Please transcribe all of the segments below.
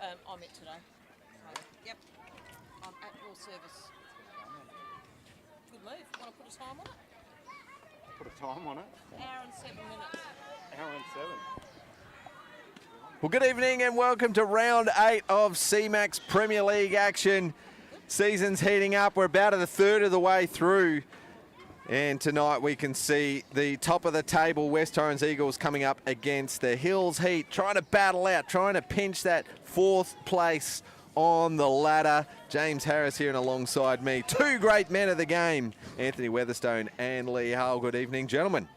I'm it today. So, yep, I'm at your service. Good move. Want to put a time on it? Put a time on it. Hour and 7 minutes. Hour and 7. Well, good evening and welcome to round 8 of CMAX Premier League action. Season's heating up. We're about a third of the way through. And tonight we can see the top of the table, West Torrens Eagles coming up against the Hills Heat, trying to battle out, trying to pinch that 4th place on the ladder. James Harris here and alongside me. Two great men of the game, Anthony Weatherstone and Lee Hull. Good evening, gentlemen.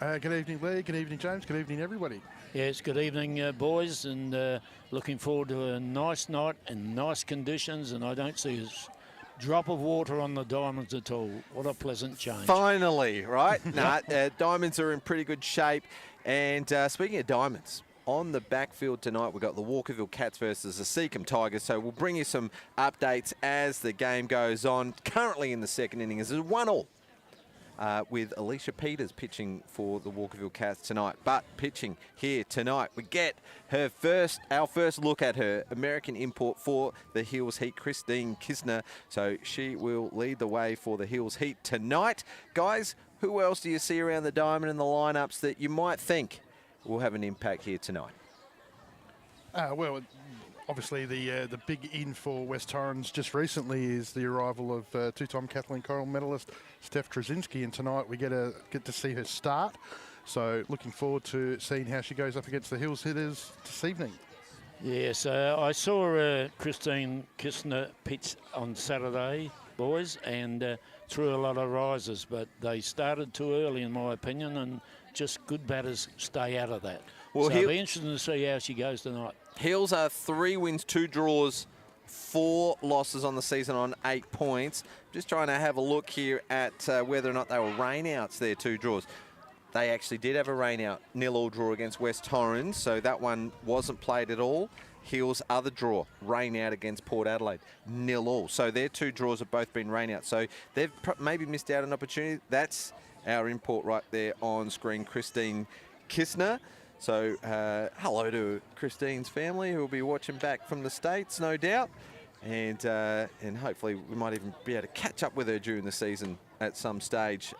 Good evening, Lee. Good evening, James. Good evening, everybody. Yes, good evening, boys, and looking forward to a nice night and nice conditions, and I don't see a drop of water on the diamonds at all. What a pleasant change. Finally, right? Diamonds are in pretty good shape. And speaking of diamonds, on the backfield tonight, we've got the Walkerville Cats versus the Seacombe Tigers. So we'll bring you some updates as the game goes on. Currently in the second inning, it's 1-1. With Alicia Peters pitching for the Walkerville Cats tonight. But pitching here tonight, we get our first look at her, American import for the Hills Heat, Christine Kisner. So she will lead the way for the Hills Heat tonight. Guys, who else do you see around the diamond in the lineups that you might think will have an impact here tonight? Well, obviously the big in for West Torrens just recently is the arrival of two-time Kathleen Coral medalist Steph Trzynski, and tonight we get to see her start. So looking forward to seeing how she goes up against the Hills hitters this evening. Yes, I saw Christine Kistner pitch on Saturday, boys, and threw a lot of rises, but they started too early in my opinion, and just good batters stay out of that. Well, so it'll be interesting to see how she goes tonight. Hills are 3 wins, 2 draws, 4 losses on the season on 8 points. Just trying to have a look here at whether or not they were rain-outs, their 2 draws. They actually did have a rain-out 0-0 draw against West Torrens, so that one wasn't played at all. Hills' other draw, rain-out against Port Adelaide, 0-0. So their 2 draws have both been rain-out. So they've maybe missed out on an opportunity. That's our import right there on screen, Christine Kisner. So hello to Christine's family who will be watching back from the States, no doubt. And hopefully we might even be able to catch up with her during the season at some stage.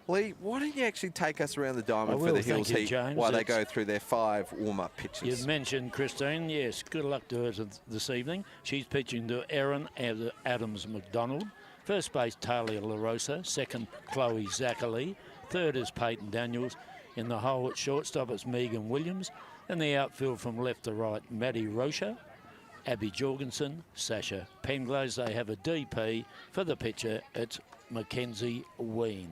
Lee, why don't you actually take us around the diamond for the Hills Heat while they go through their 5 warm-up pitches? You mentioned Christine. Yes, good luck to her this evening. She's pitching to Erin Adams McDonald. First base, Talia LaRosa. Second, Chloe Zachary. Third is Peyton Daniels. In the hole at shortstop, it's Megan Williams. In the outfield from left to right, Maddie Rocha, Abby Jorgensen, Sasha Penglaze. They have a DP. For the pitcher, it's Mackenzie Ween.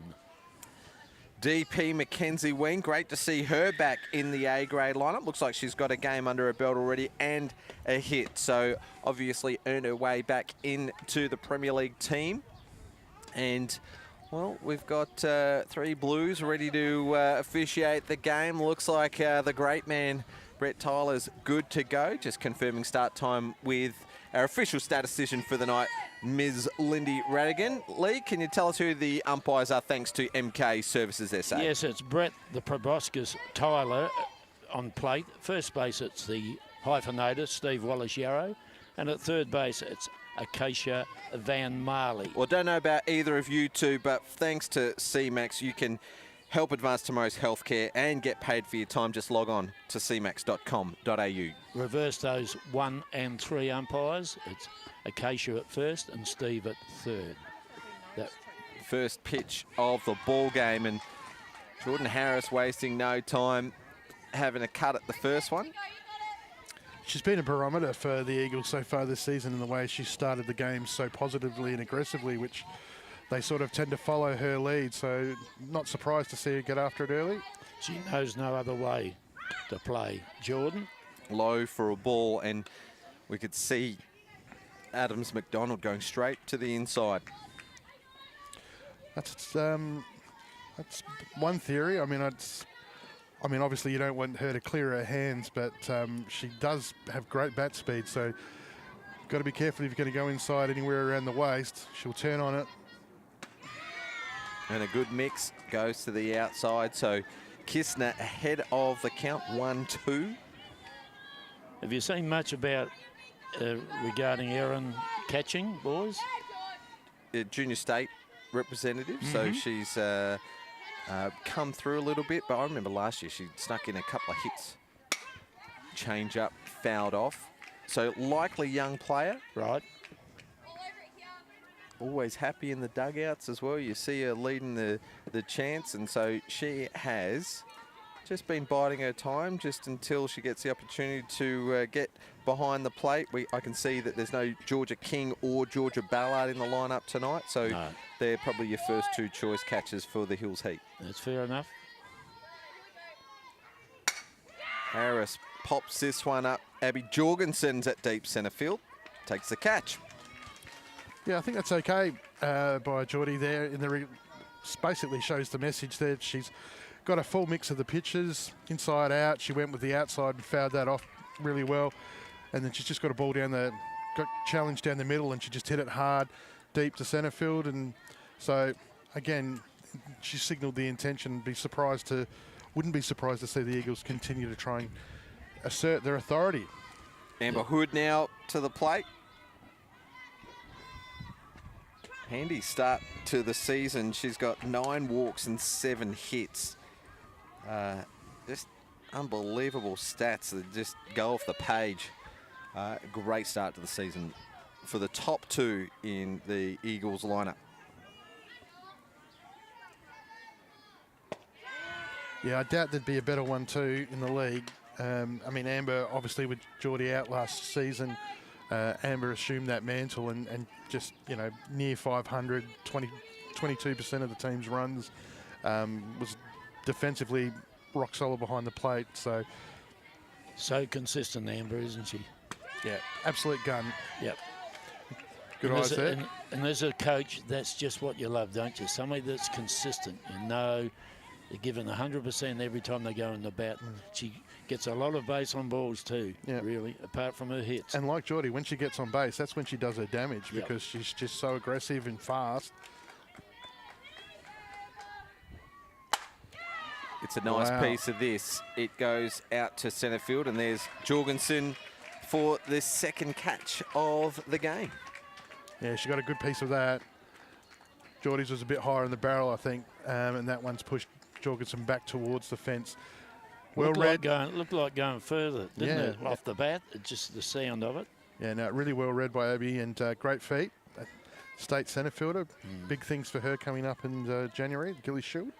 DP Mackenzie Ween, great to see her back in the A-grade lineup. Looks like she's got a game under her belt already and a hit. So obviously earned her way back into the Premier League team. And well, we've got 3 Blues ready to officiate the game. Looks like the great man, Brett Tyler's good to go. Just confirming start time with our official statistician for the night, Ms. Lindy Radigan. Lee, can you tell us who the umpires are thanks to MK Services SA? Yes, it's Brett the Proboscis Tyler on plate. First base, it's the hyphenator, Steve Wallace-Yarrow. And at third base, it's Acacia Van Marley. Well, don't know about either of you two, but thanks to CMAX, you can help advance tomorrow's healthcare and get paid for your time. Just log on to cmax.com.au. Reverse those 1 and 3 umpires. It's Acacia at first and Steve at third. That first pitch of the ball game, and Jordan Harris wasting no time, having a cut at the first one. She's been a barometer for the Eagles so far this season in the way she started the game so positively and aggressively, which they sort of tend to follow her lead. So not surprised to see her get after it early. She knows no other way to play. Jordan? Low for a ball, and we could see Adams McDonald going straight to the inside. That's one theory. I mean, obviously you don't want her to clear her hands, but she does have great bat speed, so got to be careful if you're going to go inside anywhere around the waist. She'll turn on it. And a good mix goes to the outside, so Kisner ahead of the count, 1-2. Have you seen much about regarding Erin catching, boys? Junior state representative, so she's come through a little bit, but I remember last year she snuck in a couple of hits. Change up, fouled off. So likely young player. Right. Always happy in the dugouts as well. You see her leading the chants, and so she has just been biding her time just until she gets the opportunity to get behind the plate. I can see that there's no Georgia King or Georgia Ballard in the lineup tonight, so No. they're probably your first two choice catches for the Hills Heat. That's fair enough. Harris pops this one up. Abby Jorgensen's at deep centre field, takes the catch. Yeah, I think that's okay by Geordie there. Basically shows the message that she's got a full mix of the pitches, inside out. She went with the outside and fouled that off really well. And then she's just got a ball got challenged down the middle, and she just hit it hard, deep to centre field. And so, again, she signalled the intention. Wouldn't be surprised to see the Eagles continue to try and assert their authority. Amber Hood now to the plate. Handy start to the season. She's got 9 walks and 7 hits. Just unbelievable stats that just go off the page. Great start to the season for the top 2 in the Eagles lineup. Yeah, I doubt there'd be a better one too in the league. I mean, Amber, obviously with Geordie out last season, Amber assumed that mantle and just, near 500, 22% of the team's runs, was defensively rock solid behind the plate. So consistent, Amber, isn't she? Yeah, absolute gun. Yep. Good eyes there. And as a coach, that's just what you love, don't you? Somebody that's consistent. They're giving 100% every time they go in the bat. She gets a lot of base on balls too, really, apart from her hits. And like Geordie, when she gets on base, that's when she does her damage because she's just so aggressive and fast. It's a nice piece of this. It goes out to centre field, and there's Jorgensen for the second catch of the game. Yeah, she got a good piece of that. Geordie's was a bit higher in the barrel, I think, and that one's pushed Jorgensen back towards the fence. Looked like going further, didn't it? Off the bat, just the sound of it. Yeah, no, really well read by Abby, and great feet. State centre fielder. Big things for her coming up in January, Gilly Shield.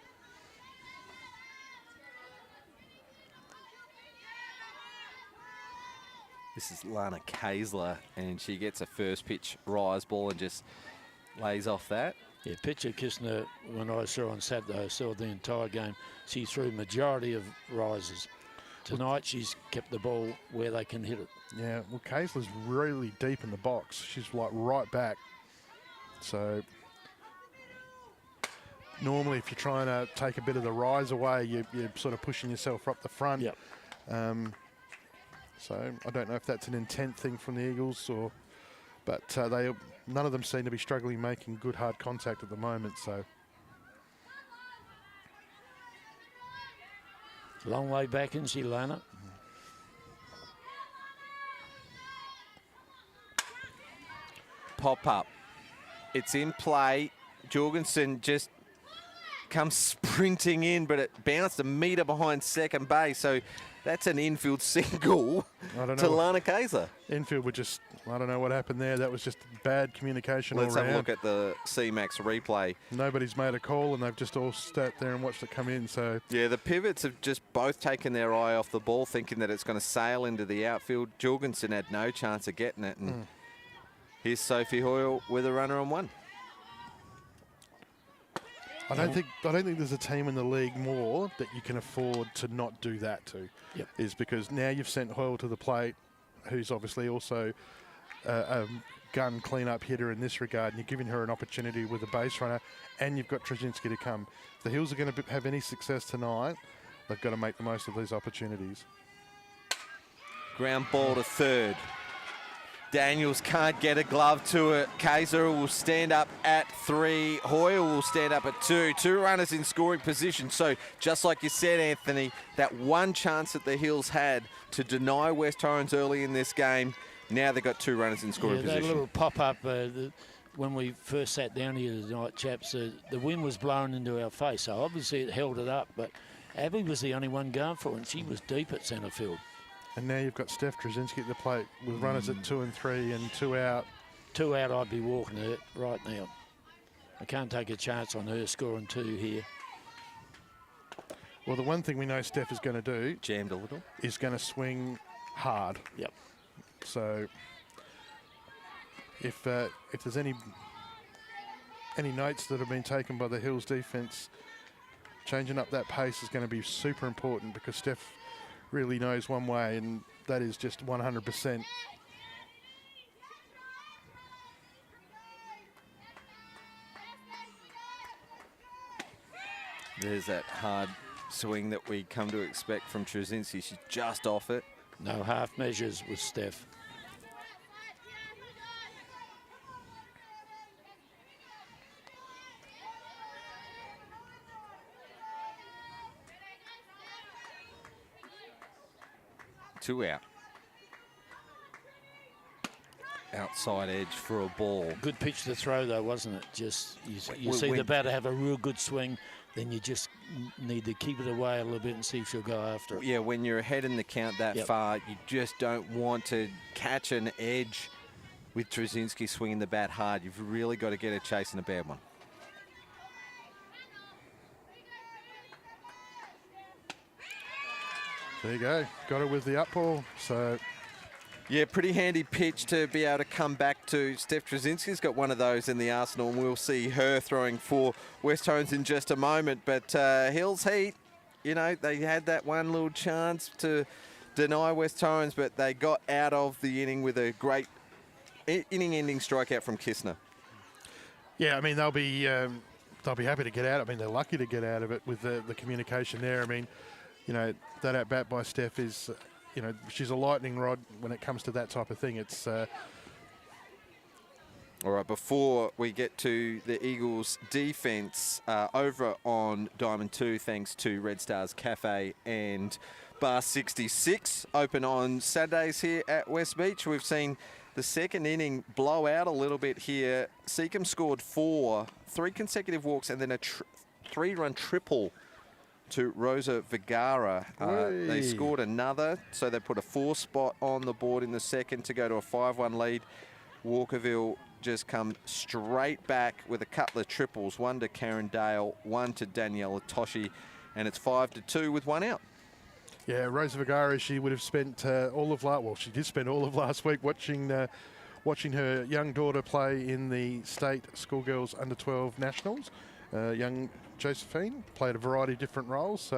This is Lana Kaysler, and she gets a first pitch rise ball and just lays off that. Yeah, Pitcher Kistner, when I saw on Saturday, I saw the entire game. She threw majority of rises. Tonight, she's kept the ball where they can hit it. Yeah, well, Kaysler's really deep in the box. She's like right back. So normally, if you're trying to take a bit of the rise away, you're sort of pushing yourself up the front. Yep. So I don't know if that's an intent thing from the Eagles, but none of them seem to be struggling making good hard contact at the moment. So long way back, isn't she, Lana? Pop up. It's in play. Jorgensen just comes sprinting in, but it bounced a metre behind second base. So that's an infield single to Lana Kaysler. Infield I don't know what happened there. That was just bad communication all around. Let's have a look at the CMAX replay. Nobody's made a call, and they've just all sat there and watched it come in. So yeah, the pivots have just both taken their eye off the ball, thinking that it's going to sail into the outfield. Jorgensen had no chance of getting it, and here's Sophie Hoyle with a runner on one. I don't think there's a team in the league more that you can afford to not do that to. Yep. Is because now you've sent Hoyle to the plate, who's obviously also a gun clean-up hitter in this regard, and you're giving her an opportunity with a base runner, and you've got Trzynski to come. If the Hills are going to have any success tonight, they've got to make the most of these opportunities. Ground ball to third. Daniels can't get a glove to it. Kaiser will stand up at 3. Hoyle will stand up at 2. 2 runners in scoring position. So just like you said, Anthony, that one chance that the Hills had to deny West Torrens early in this game, now they've got 2 runners in scoring position. That little pop-up when we first sat down here tonight, chaps, the wind was blowing into our face. So obviously it held it up, but Abby was the only one going for it, and she was deep at centre field. And now you've got Steph Trzynski at the plate with runners at 2 and 3 and 2 out. 2 out, I'd be walking her right now. I can't take a chance on her scoring 2 here. Well, the one thing we know Steph is going to do, jammed a little, is going to swing hard. Yep. So if there's any notes that have been taken by the Hills defence, changing up that pace is going to be super important, because Steph really knows one way, and that is just 100%. There's that hard swing that we come to expect from Trzynski. She's just off it. No half measures with Steph. Two out. Outside edge for a ball. Good pitch to throw, though, wasn't it? Just you When- see the batter have a real good swing, then you just need to keep it away a little bit and see if she'll go after it. Yeah, when you're ahead in the count that far, you just don't want to catch an edge with Trzynski swinging the bat hard. You've really got to get a chase and a bad one. There you go. Got it with the up ball. So yeah, pretty handy pitch to be able to come back to. Steph Trzynski's got one of those in the arsenal, and we'll see her throwing for West Torrens in just a moment. But Hills Heat, you know, they had that one little chance to deny West Torrens, but they got out of the inning with a great inning-ending strikeout from Kistner. yeah, I mean, they'll be happy to get out. I mean, they're lucky to get out of it with the communication there. I mean, you know, that at bat by Steph is, you know, she's a lightning rod when it comes to that type of thing. It's all right, before we get to the Eagles' defence, over on Diamond 2, thanks to Red Stars Cafe and Bar 66, open on Saturdays here at West Beach. We've seen the second inning blow out a little bit here. Seacombe scored 4, 3 consecutive walks, and then a 3-run triple to Rosa Vergara. They scored another, so they put a 4 spot on the board in the second to go to a 5-1 lead. Walkerville just come straight back with a couple of triples, 1 to Karen Dale, 1 to Daniela Toshi, and it's 5-2 with 1 out. Yeah, Rosa Vergara, she would have spent she did spend all of last week watching her young daughter play in the state schoolgirls under-12 nationals. Young Josephine played a variety of different roles,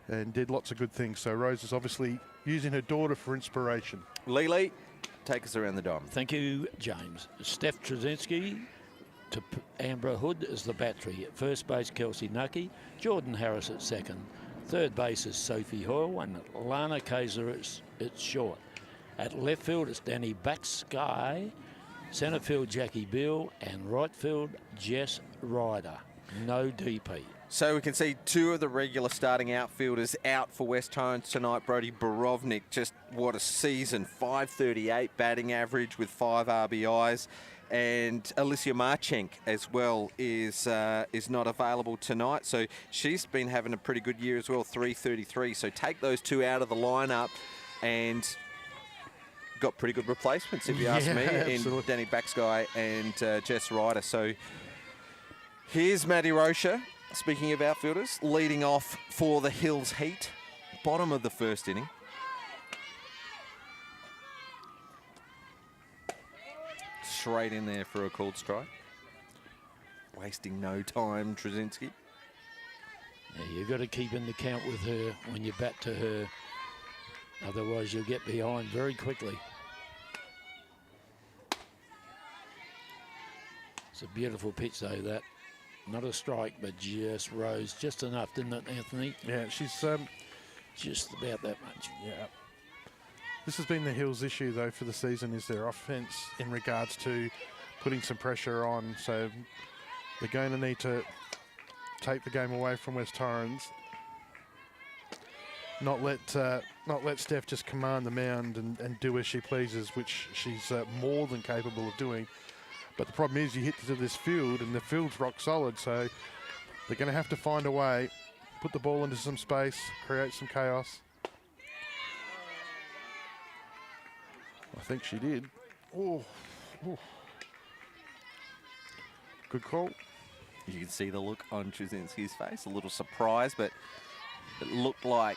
and did lots of good things. So Rose is obviously using her daughter for inspiration. Lee, take us around the diamond. Thank you, James. Steph Trzynski to Amber Hood as the battery. At first base, Kelsey Nucky. Jordan Harris at second. Third base is Sophie Hoyle, and Lana Kaiser it's short. At left field, it's Danny Backsky. Centre field, Jackie Bill, and right field, Jess Ryder. No DP. So we can see 2 of the regular starting outfielders out for West Torrens tonight. Brody Borovnik, just what a season. 538 batting average with 5 RBIs. And Alicia Marchenk as well is not available tonight. So she's been having a pretty good year as well, 333. So take those 2 out of the lineup and got pretty good replacements, if you ask me, in Danny Backsky and Jess Ryder. So here's Maddie Rocha, speaking of outfielders, leading off for the Hills Heat, bottom of the first inning. Straight in there for a called strike. Wasting no time, Trzynski. Yeah, you've got to keep in the count with her when you bat to her. Otherwise, you'll get behind very quickly. It's a beautiful pitch, though, that. Not a strike, but just rose just enough, didn't it, Anthony? Yeah, she's just about that much. Yeah. This has been the Hills' issue, though, for the season, is their offence in regards to putting some pressure on. So they're going to need to take the game away from West Torrens. Not let Steph just command the mound and do as she pleases, which she's more than capable of doing. But the problem is you hit to this field, and the field's rock solid, so they're going to have to find a way, put the ball into some space, create some chaos. I think she did. Oh, good call. You can see the look on Trzynski's face, a little surprise, but it looked like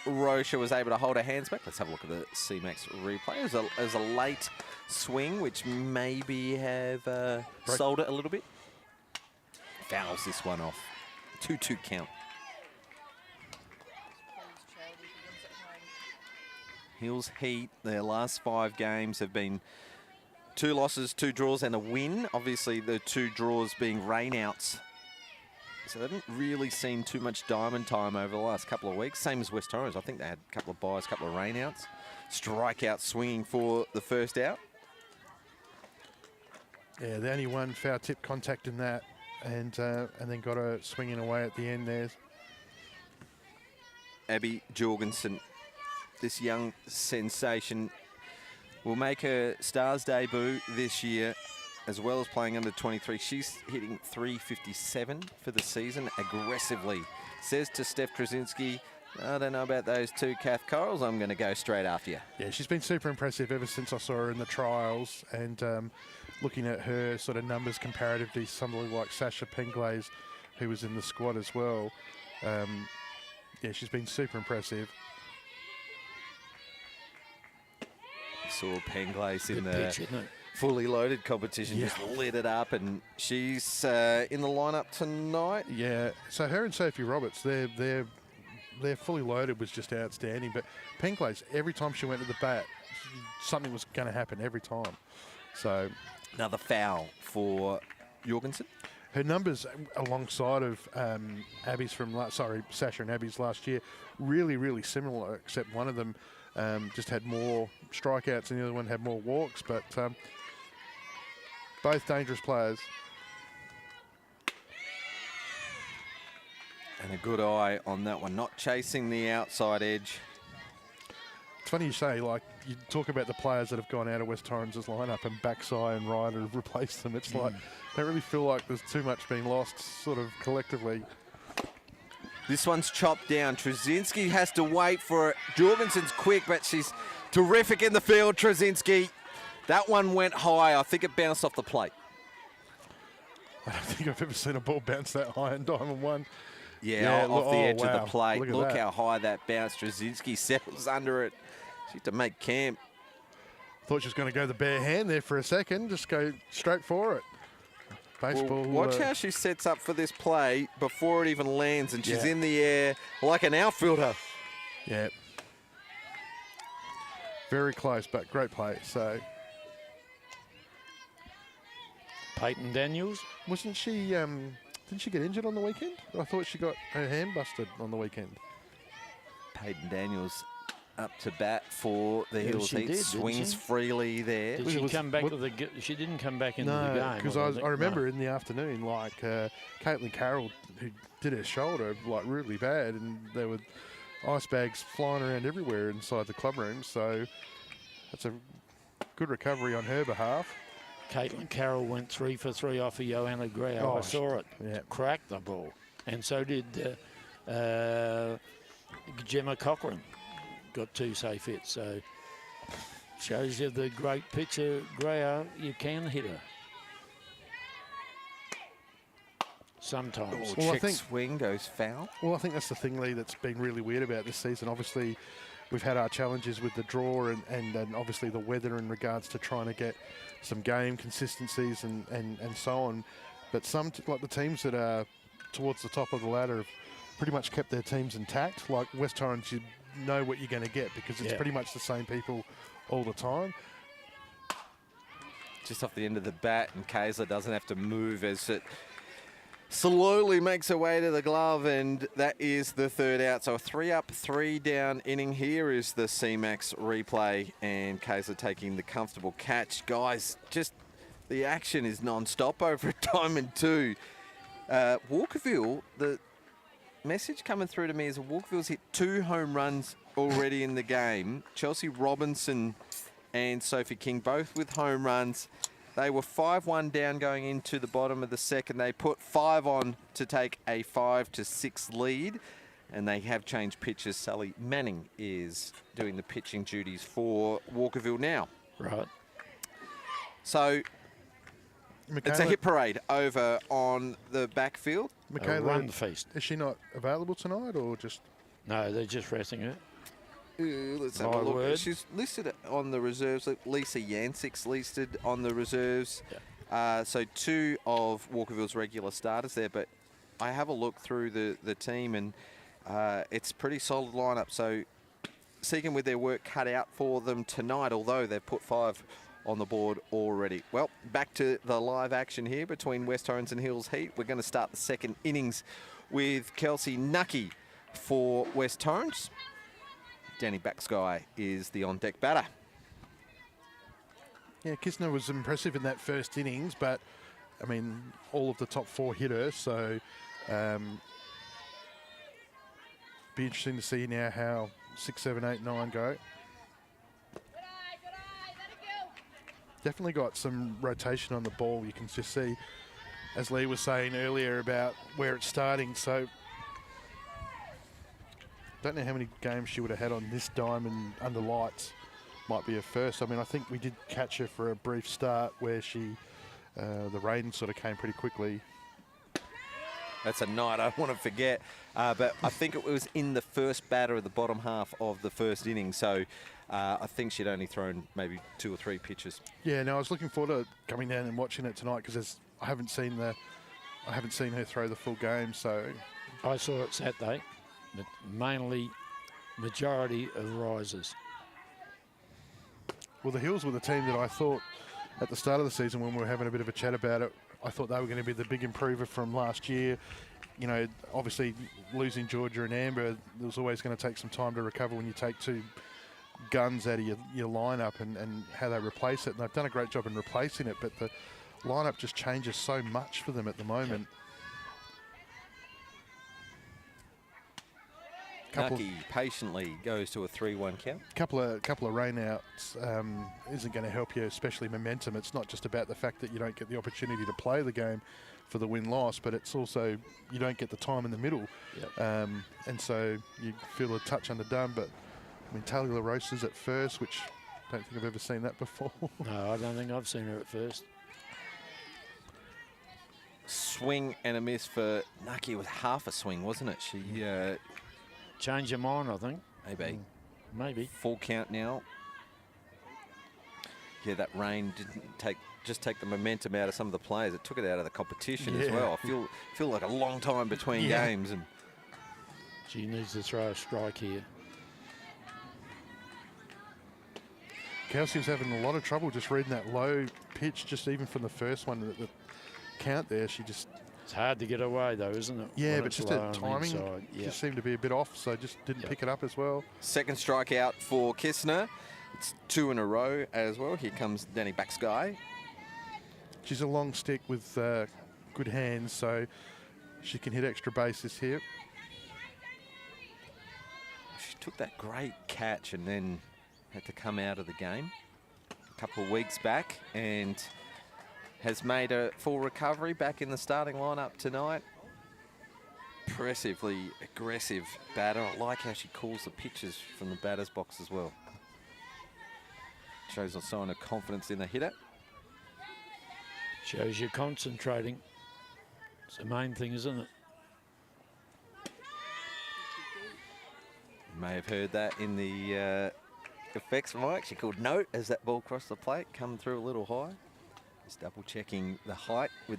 Rocha was able to hold her hands back. Let's have a look at the CMAX replay. It was a late swing, which maybe have sold it a little bit. Fouls this one off. 2-2 count. Hills Heat, their last 5 games have been 2 losses, 2 draws and a win. Obviously, the 2 draws being rainouts. So they haven't really seen too much diamond time over the last couple of weeks. Same as West Torrens. I think they had a couple of byes, a couple of rainouts. Strikeout swinging for the first out. Yeah, the only one foul tip contact in that, and then got a swinging away at the end there. Abby Jorgensen, this young sensation, will make her Stars debut this year, as well as playing under 23. She's hitting .357 for the season aggressively. Says to Steph Trzynski, I don't know about those 2 calf corals. I'm going to go straight after you. Yeah, she's been super impressive ever since I saw her in the trials, and looking at her sort of numbers comparatively, somebody like Sasha Penglaze, who was in the squad as well. Yeah, she's been super impressive. Saw Penglaze in Good the pitch, isn't it? fully loaded competition, just lit it up, and she's in the lineup tonight. Yeah, so her and Sophie Roberts, their fully loaded was just outstanding. But Penglaze, every time she went to the bat, something was going to happen every time. So Another foul for Jorgensen. her numbers alongside of Abby's from Sasha and Abby's last year, really similar, except one of them just had more strikeouts and the other one had more walks. But both dangerous players. And a good eye on that one, not chasing the outside edge. It's funny you say, like, you talk about the players that have gone out of West Torrens' lineup and Backside and Ryder have replaced them. It's like, I don't really feel like there's too much being lost sort of collectively. This one's chopped down. Trzynski has to wait for it. Jorgensen's quick, but she's terrific in the field, Trzynski. That one went high. I think it bounced off the plate. I don't think I've ever seen a ball bounce that high in Diamond 1. Yeah, off the edge of the plate. Look How high that bounced. Trzynski settles under it. She had to make camp. Thought she was going to go the bare hand there for a second. Just go straight for it. Baseball. Well, watch how she sets up for this play before it even lands, and she's in the air like an outfielder. Yeah. Very close, but great play. So, Peyton Daniels. wasn't she? Didn't she get injured on the weekend? I thought she got her hand busted on the weekend. Peyton Daniels up to bat for the Hills she Heat. did, didn't Swings she? freely there. Did she come back to the? She didn't come back into the game. Because I remember in the afternoon, like Caitlin Carroll, who did her shoulder like really bad, and there were ice bags flying around everywhere inside the club room. So that's a good recovery on her behalf. Caitlin Carroll went 3 for 3 off of Johanna Grau. Oh, I saw it. Yeah. Cracked the ball. And so did Gemma Cochran. Got 2 safe hits. So shows you the great pitcher, Grau, you can hit her. Sometimes. Well, I Check think- swing goes foul. Well, I think that's the thing, Lee, that's been really weird about this season. Obviously, we've had our challenges with the draw and obviously the weather in regards to trying to get some game consistencies and so on. But some, like the teams that are towards the top of the ladder, have pretty much kept their teams intact. Like West Torrens, you know what you're going to get because it's pretty much the same people all the time. Just off the end of the bat, and Kaiser doesn't have to move as it slowly makes her way to the glove, and that is the third out. So a 3 up, 3 down inning. Here is the CMAX replay, and Kaiser taking the comfortable catch. Guys, just the action is non-stop over at Diamond 2. Walkerville, the message coming through to me is Walkerville's hit 2 home runs already in the game. Chelsea Robinson and Sophie King both with home runs. They were 5-1 down going into the bottom of the second. They put 5 on to take a 5-6 lead, and they have changed pitches. Sally Manning is doing the pitching duties for Walkerville now. Right. So it's a hit parade over on the backfield. A run feast. Is she not available tonight, or just? No, they're just resting her. Let's have a look. She's listed on the reserves. Lisa Yancik's listed on the reserves. Yeah. So 2 of Walkerville's regular starters there, but I have a look through the team, and it's pretty solid lineup. So Segan with their work cut out for them tonight, although they've put 5 on the board already. Well, back to the live action here between West Torrens and Hills Heat. We're going to start the second innings with Kelsey Nucky for West Torrens. Danny Backsky is the on-deck batter. Yeah, Kisner was impressive in that first innings, but, I mean, all of the top 4 hit her, so be interesting to see now how 6, 7, 8, 9 go. Definitely got some rotation on the ball. You can just see, as Lee was saying earlier, about where it's starting, so don't know how many games she would have had on this diamond under lights. Might be her first. I mean, I think we did catch her for a brief start where she, the rain sort of came pretty quickly. That's a night I want to forget. But I think it was in the first batter of the bottom half of the first inning. So I think she'd only thrown maybe 2 or 3 pitches. Yeah, no, I was looking forward to coming down and watching it tonight because I haven't seen her throw the full game. So I saw it Saturday, but mainly majority of risers. Well, the Hills were the team that I thought at the start of the season when we were having a bit of a chat about it, I thought they were going to be the big improver from last year. You know, obviously losing Georgia and Amber, there was always going to take some time to recover when you take 2 guns out of your lineup and how they replace it. And they've done a great job in replacing it, but the lineup just changes so much for them at the moment. Nucky patiently goes to a 3-1 count. Couple of rainouts isn't going to help you, especially momentum. It's not just about the fact that you don't get the opportunity to play the game for the win-loss, but it's also you don't get the time in the middle. Yep. And so you feel a touch underdone. But I mean, Talia LaRosa's at first, which I don't think I've ever seen that before. No, I don't think I've seen her at first. Swing and a miss for Nucky with half a swing, wasn't it? She Change your mind, I think. maybe. Maybe. Full count now. Yeah, that rain didn't just take the momentum out of some of the players. It took it out of the competition as well. I feel like a long time between games, and She needs to throw a strike here. Kelsey was having a lot of trouble just reading that low pitch, just even from the first one, the count there. She just... It's hard to get away, though, isn't it? Yeah, when but it's just low her on the timing inside. Yeah. just seemed to be a bit off, so just didn't pick it up as well. second strikeout for Kissner. It's 2 in a row as well. Here comes Danny Backsky. She's a long stick with good hands, so she can hit extra bases here. She took that great catch and then had to come out of the game a couple of weeks back and has made a full recovery back in the starting lineup tonight. Impressively aggressive batter. I like how she calls the pitches from the batter's box as well. Shows a sign of confidence in the hitter. Shows you're concentrating. It's the main thing, isn't it? You may have heard that in the effects mic. She called note as that ball crossed the plate, coming through a little high. Just double checking the height with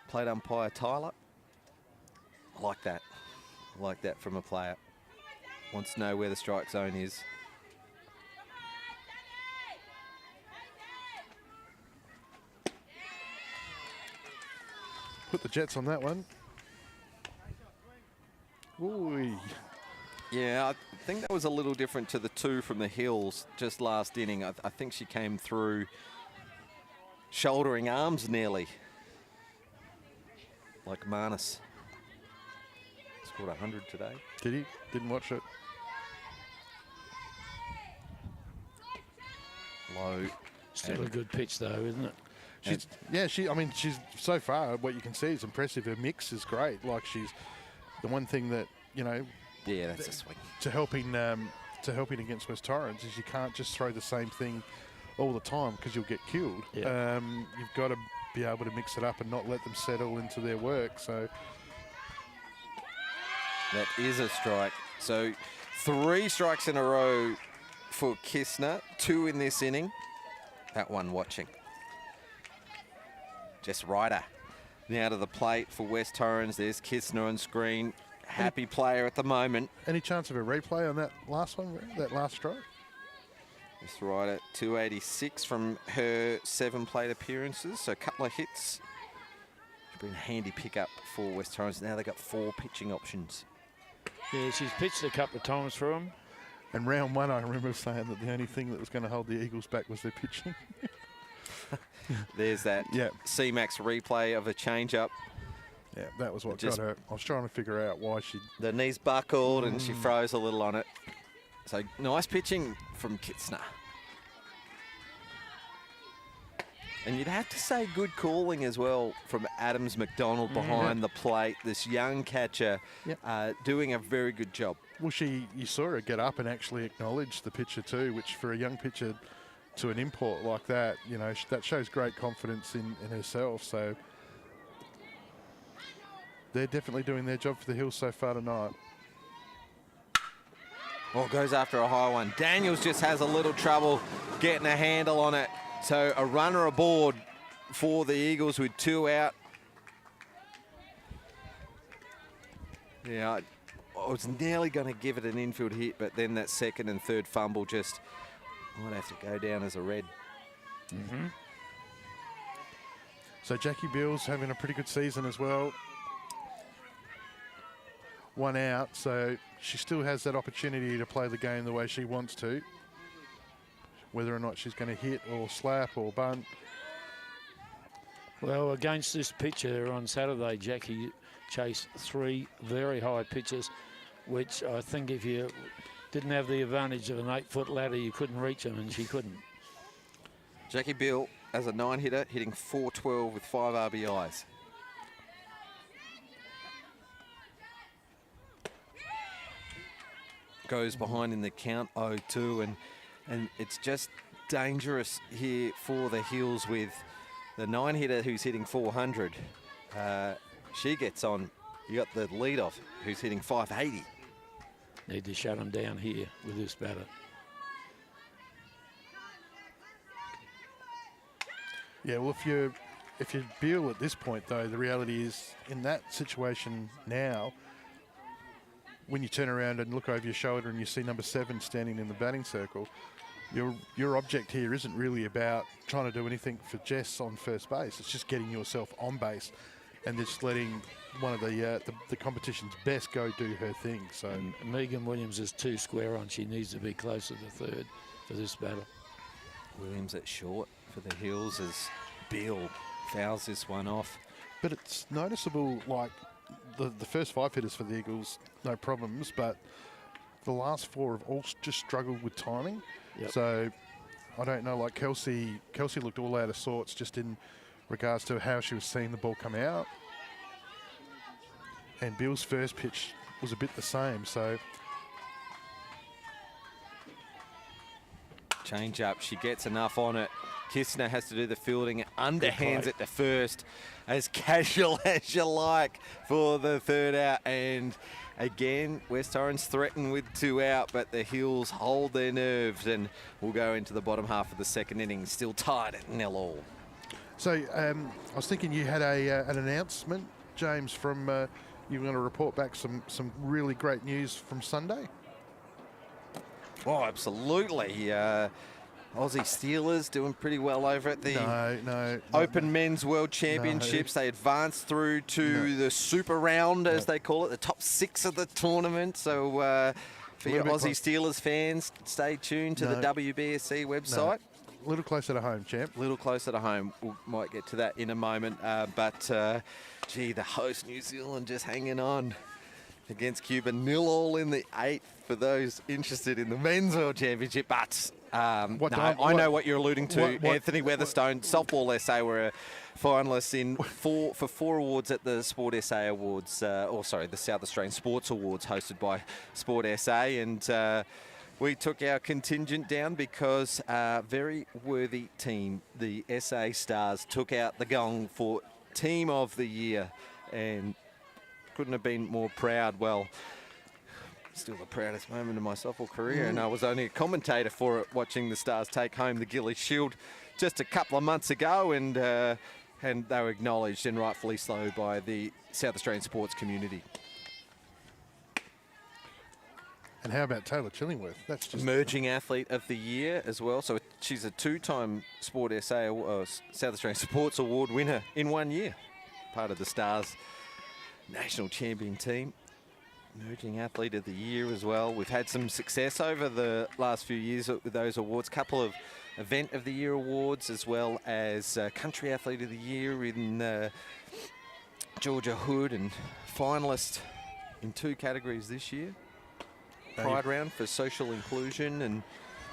plate umpire Tyler. I like that. I like that from a player. Wants to know where the strike zone is. Put the Jets on that one. Ooh. Yeah, I think that was a little different to the two from the Hills just last inning. I think she came through shouldering arms nearly. Like Marnus. Scored 100 today. Did he? Didn't watch it. Low. Still a good pitch, though, isn't it? I mean, she's so far, what you can see is impressive. Her mix is great. Like, she's the one thing that, you know, Yeah, that's a swing. to helping against West Torrens is you can't just throw the same thing all the time because you'll get killed. Yeah. You've got to be able to mix it up and not let them settle into their work. So That is a strike. So 3 strikes in a row for Kistner, 2 in this inning. That one watching. Jess Ryder now to the plate for West Torrens. There's Kistner on screen. Happy player at the moment. any chance of a replay on that last one, that last strike? Jess Ryder, 286 from her 7 plate appearances. So a couple of hits. Should be a handy pickup for West Torrens. Now they've got 4 pitching options. Yeah, she's pitched a couple of times for them. And round 1, I remember saying that the only thing that was going to hold the Eagles back was their pitching. There's that CMAX replay of a change-up. Yeah, that was what got her. I was trying to figure out why she... The knee's buckled and she froze a little on it. So nice pitching from Kistner. And you'd have to say good calling as well from Adams McDonald behind the plate. This young catcher doing a very good job. Well, you saw her get up and actually acknowledge the pitcher too, which for a young pitcher to an import like that, you know, that shows great confidence in herself. So they're definitely doing their job for the Hills so far tonight. Well, goes after a high one. Daniels just has a little trouble getting a handle on it. So a runner aboard for the Eagles with 2 out. Yeah, I was nearly going to give it an infield hit, but then that second and third fumble just might have to go down as a red. So Jackie Beals having a pretty good season as well. 1 out, so she still has that opportunity to play the game the way she wants to. Whether or not she's going to hit or slap or bunt. Well, against this pitcher on Saturday, Jackie chased 3 very high pitches, which I think if you didn't have the advantage of an 8-foot ladder, you couldn't reach them, and she couldn't. Jackie Bill as a 9-hitter, hitting .412 with 5 RBIs. Goes behind in the count 0-2, and it's just dangerous here for the Hills with the 9-hitter who's hitting .400. She gets on. You got the leadoff who's hitting .580. Need to shut them down here with this batter. Yeah, well, if you're Beal at this point, though, the reality is in that situation now, when you turn around and look over your shoulder and you see number 7 standing in the batting circle, your object here isn't really about trying to do anything for Jess on first base. It's just getting yourself on base and just letting one of the competition's best go do her thing. So And Megan Williams is 2 square on. She needs to be closer to third for this battle. Williams at short for the Hills as Bill fouls this one off. But it's noticeable, like the first 5 hitters for the Eagles, no problems, but the last 4 have all just struggled with timing. Yep. So I don't know, like Kelsey looked all out of sorts just in regards to how she was seeing the ball come out. And Bill's first pitch was a bit the same, so. Change up, she gets enough on it. Kistner has to do the fielding, underhands it to first, as casual as you like for the 3rd out. And again, West Torrens threatened with 2 out, but the Hills hold their nerves and will go into the bottom half of the 2nd inning, still tied at 0-0. So I was thinking you had an announcement, James, from you were going to report back some really great news from Sunday. Oh, absolutely. Aussie Steelers doing pretty well over at the No. Open Men's World Championships. They advanced through to the Super Round, as they call it, the top 6 of the tournament. So for your Aussie Steelers fans, stay tuned to the WBSC website. A little closer to home, champ. A little closer to home. We might get to that in a moment. Gee, the host New Zealand just hanging on against Cuba. 0-0 in the 8th for those interested in the Men's World Championship. But I know what you're alluding to. Anthony Weatherstone, Softball SA were a finalists for 4 awards at the Sport SA Awards, the South Australian Sports Awards hosted by Sport SA. And we took our contingent down because a very worthy team, the SA Stars, took out the gong for Team of the Year and couldn't have been more proud. Well, still the proudest moment of my softball career, and I was only a commentator for it, watching the Stars take home the Gillies Shield just a couple of months ago, and they were acknowledged, and rightfully so, by the South Australian sports community. And how about Taylor Chillingworth? That's just Emerging Athlete of the Year as well. So she's a 2-time Sport SA South Australian Sports Award winner in 1 year. Part of the Stars national champion team. Emerging Athlete of the Year as well. We've had some success over the last few years with those awards. Couple of Event of the Year awards, as well as Country Athlete of the Year in Georgia Hood, and finalist in 2 categories this year. Pride Round for social inclusion, and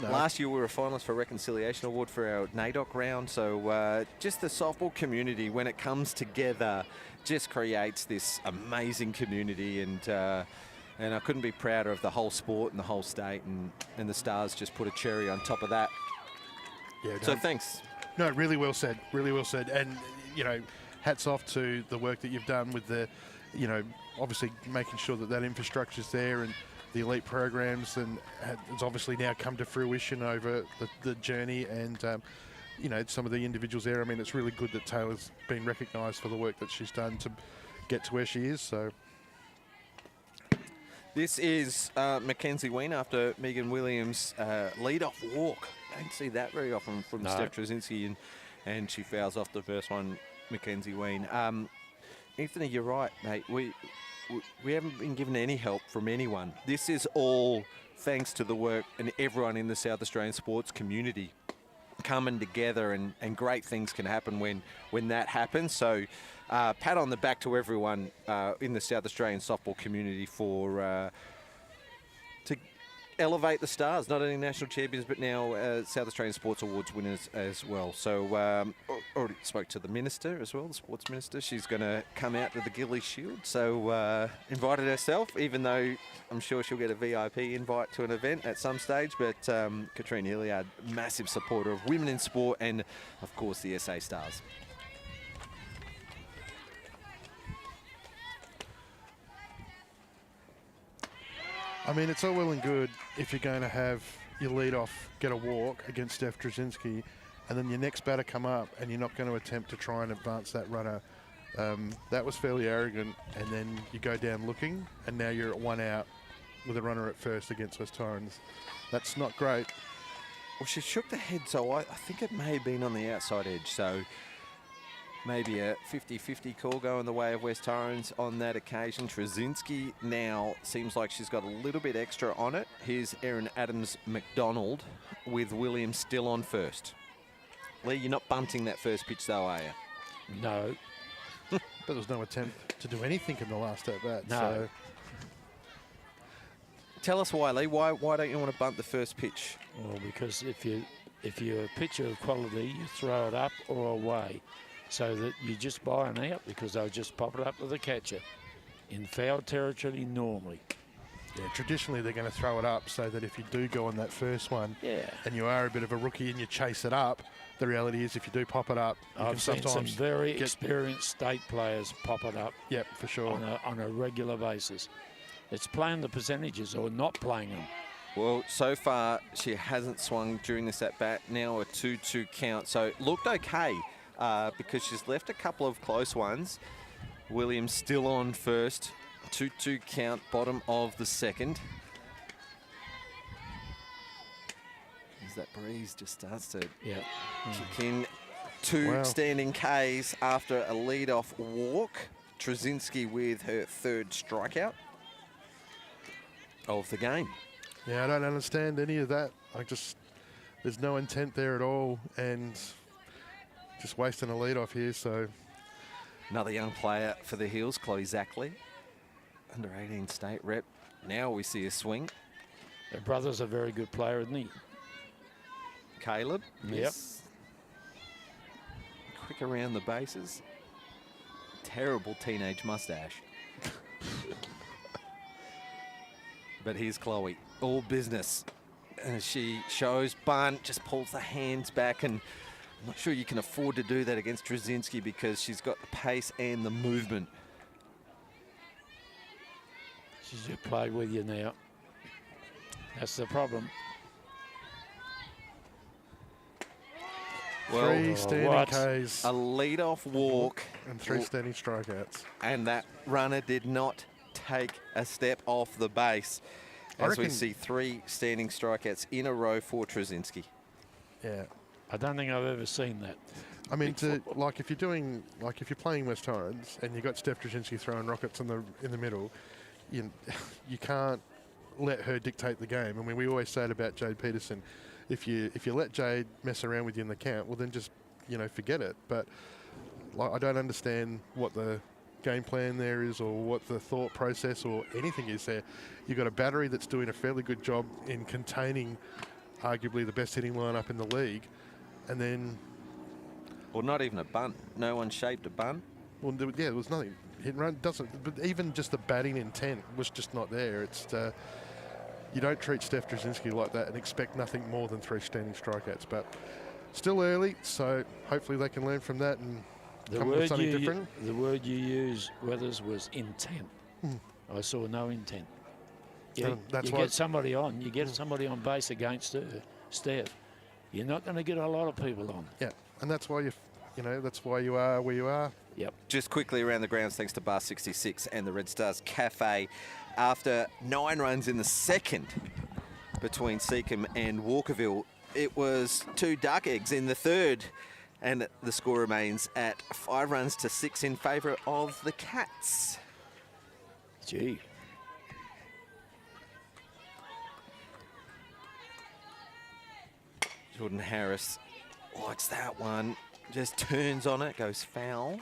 last year we were a finalist for Reconciliation Award for our NAIDOC round. So just the softball community, when it comes together, just creates this amazing community, and I couldn't be prouder of the whole sport and the whole state, and the Stars just put a cherry on top of that. Yeah. So thanks. No, really well said. Really well said. And, hats off to the work that you've done with the, obviously making sure that infrastructure's there, and the elite programs, and it's obviously now come to fruition over the journey, and some of the individuals there. I mean, it's really good that Taylor's been recognised for the work that she's done to get to where she is. So this is Mackenzie Ween after Megan Williams' lead-off walk. Don't see that very often from Steph Trzynski, and she fouls off the first one, Mackenzie Ween. Anthony, you're right, mate. We haven't been given any help from anyone. This is all thanks to the work and everyone in the South Australian sports community coming together, and great things can happen when that happens. So pat on the back to everyone in the South Australian softball community for to elevate the Stars, not only national champions, but now South Australian Sports Awards winners as well. So already spoke to the minister as well, the sports minister. She's going to come out to the Gillies Shield. So invited herself, even though I'm sure she'll get a VIP invite to an event at some stage. But Katrine Hilliard, massive supporter of women in sport and, of course, the SA Stars. I mean, it's all well and good if you're going to have your lead-off get a walk against Steph Trzynski, and then your next batter come up and you're not going to attempt to try and advance that runner. That was fairly arrogant, and then you go down looking, and now you're at 1 out with a runner at first against West Torrens. That's not great. Well, she shook the head, so I think it may have been on the outside edge. So maybe a 50-50 call going the way of West Torrens on that occasion. Trzynski now seems like she's got a little bit extra on it. Here's Erin Adams-McDonald with Williams still on first. Lee, you're not bunting that first pitch though, are you? No. But there was no attempt to do anything in the last at bat. No. So. Tell us why, Lee. Why don't you want to bunt the first pitch? Well, because if you're a pitcher of quality, you throw it up or away, so that you just buy an out, because they'll just pop it up to the catcher in foul territory normally. Yeah, traditionally they're going to throw it up so that if you do go on that first one, and you are a bit of a rookie and you chase it up, the reality is if you do pop it up, you I've can seen some sometimes very experienced state players pop it up. Yep, for sure. On a regular basis. It's playing the percentages or not playing them. Well, so far she hasn't swung during this at-bat. Now a 2-2 count, so it looked okay because she's left a couple of close ones. Williams still on first. 2-2 count, bottom of the second. As that breeze just starts to Yeah. kick in. Two Wow. standing Ks after a lead-off walk. Trzynski with her third strikeout of the game. Yeah, I don't understand any of that. There's no intent there at all, and just wasting a lead off here. So Another young player for the Heels, Chloe Zackley, under 18 state rep. Now we see a swing. Her brother's a very good player, isn't he? Caleb. Yep. Yes. Quick around the bases. Terrible teenage mustache. But here's Chloe, all business. And she shows bunt, just pulls the hands back, and I'm not sure you can afford to do that against Trzynski because she's got the pace and the movement. She's just played with you now. That's the problem. Well, three standing what? Ks a lead-off walk, and 3 standing strikeouts. and that runner did not take a step off the base. I As we reckon- see 3 standing strikeouts in a row for Trzynski. Yeah. I don't think I've ever seen that. I mean, if you're playing West Torrens and you got Steph Trzynski throwing rockets in the middle, you can't let her dictate the game. I mean, we always say it about Jade Peterson. If you let Jade mess around with you in the count, well then just forget it. But I don't understand what the game plan there is, or what the thought process or anything is there. You've got a battery that's doing a fairly good job in containing arguably the best hitting lineup in the league, and then Or not even a bunt. No one shaped a bunt. there was nothing. Hit and run doesn't. But even just the batting intent was just not there. It's you don't treat Steph Trzynski like that and expect nothing more than 3 standing strikeouts. But still early, so hopefully they can learn from that and come up with something different. The word you used, Weathers, was intent. I saw no intent. That's you why get somebody on. You get somebody on base against her, Steph. You're not going to get a lot of people on. Yeah, and that's why that's why you are where you are. Yep. Just quickly around the grounds, thanks to Bar 66 and the Red Stars Cafe. After 9 runs in the second between Seacombe and Walkerville, it was 2 duck eggs in the third, and the score remains at 5 runs to 6 in favour of the Cats. Gee. Jordan Harris likes that one, just turns on it, goes foul.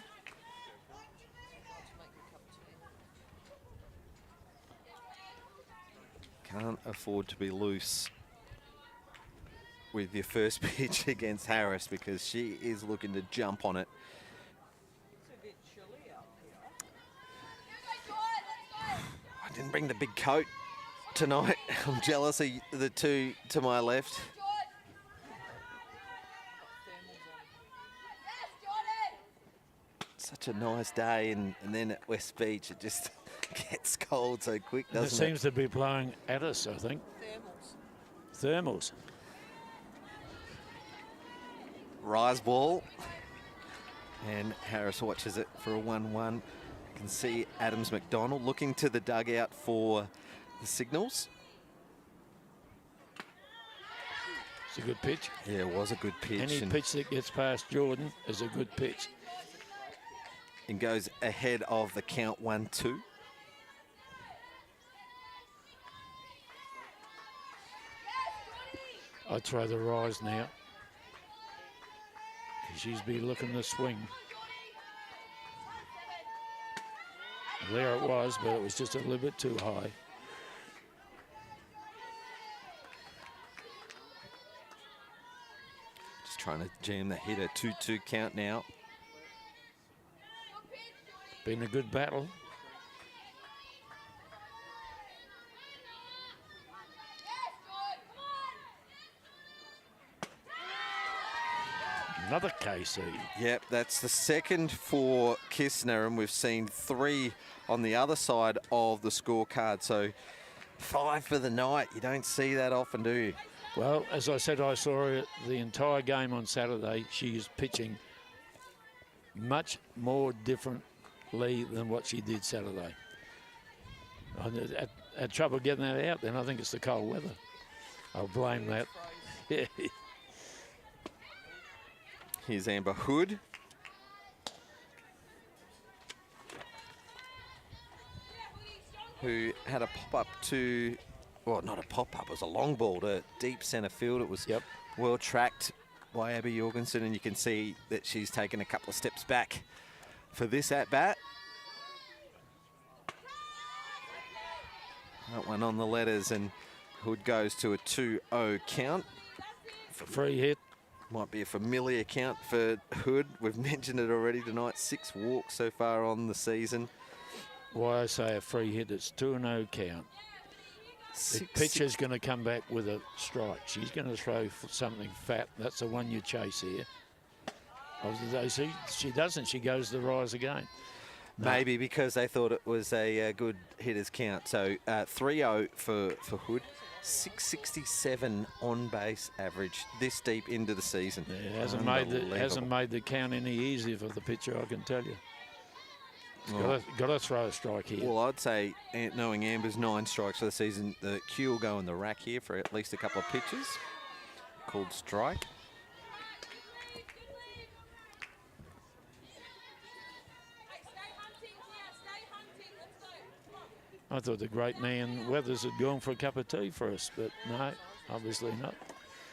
Can't afford to be loose with your first pitch against Harris because she is looking to jump on it. I didn't bring the big coat tonight. I'm jealous of the two to my left. Such a nice day, and then at West Beach it just gets cold so quick, It doesn't it? seems to be blowing at us, I think. Thermals. Rise ball, and Harris watches it for a 1-1. You can see Adams McDonald looking to the dugout for the signals. It's a good pitch. Yeah, it was a good pitch. Any and pitch that gets past Jordan is a good pitch. and goes ahead of the count 1-2. I'd throw the rise now. She's been looking to swing. There it was, but it was just a little bit too high. Just trying to jam the hitter. 2-2 count now. Been a good battle. Another KC. Yep, that's the second for Kistner, and we've seen 3 on the other side of the scorecard. So 5 for the night. You don't see that often, do you? Well, as I said, I saw her the entire game on Saturday. She is pitching much more differently than what she did Saturday. I had trouble getting that out then. I think it's the cold weather. I'll blame that. Here's Amber Hood. Who had a pop-up to, well, not a pop-up, it was a long ball to deep centre field. It was well tracked by Abby Jorgensen, and you can see that she's taken a couple of steps back for this at-bat. That one on the letters, and Hood goes to a 2-0 count. Free hit. Might be a familiar count for Hood. We've mentioned it already tonight. 6 walks so far on the season. Why I say a free hit, it's 2-0 count. The pitcher's going to come back with a strike. She's going to throw for something fat. That's the one you chase here. She doesn't. She goes to rise again. Maybe because they thought it was a good hitter's count. So 3-0 for Hood. 667 on base average this deep into the season. Yeah, it hasn't made the count any easier for the pitcher, I can tell you. Got to throw a strike here. Well, I'd say, knowing Amber's 9 strikes for the season, the cue will go in the rack here for at least a couple of pitches. Called strike. I thought the great man Weathers had gone for a cup of tea for us, but no, obviously not.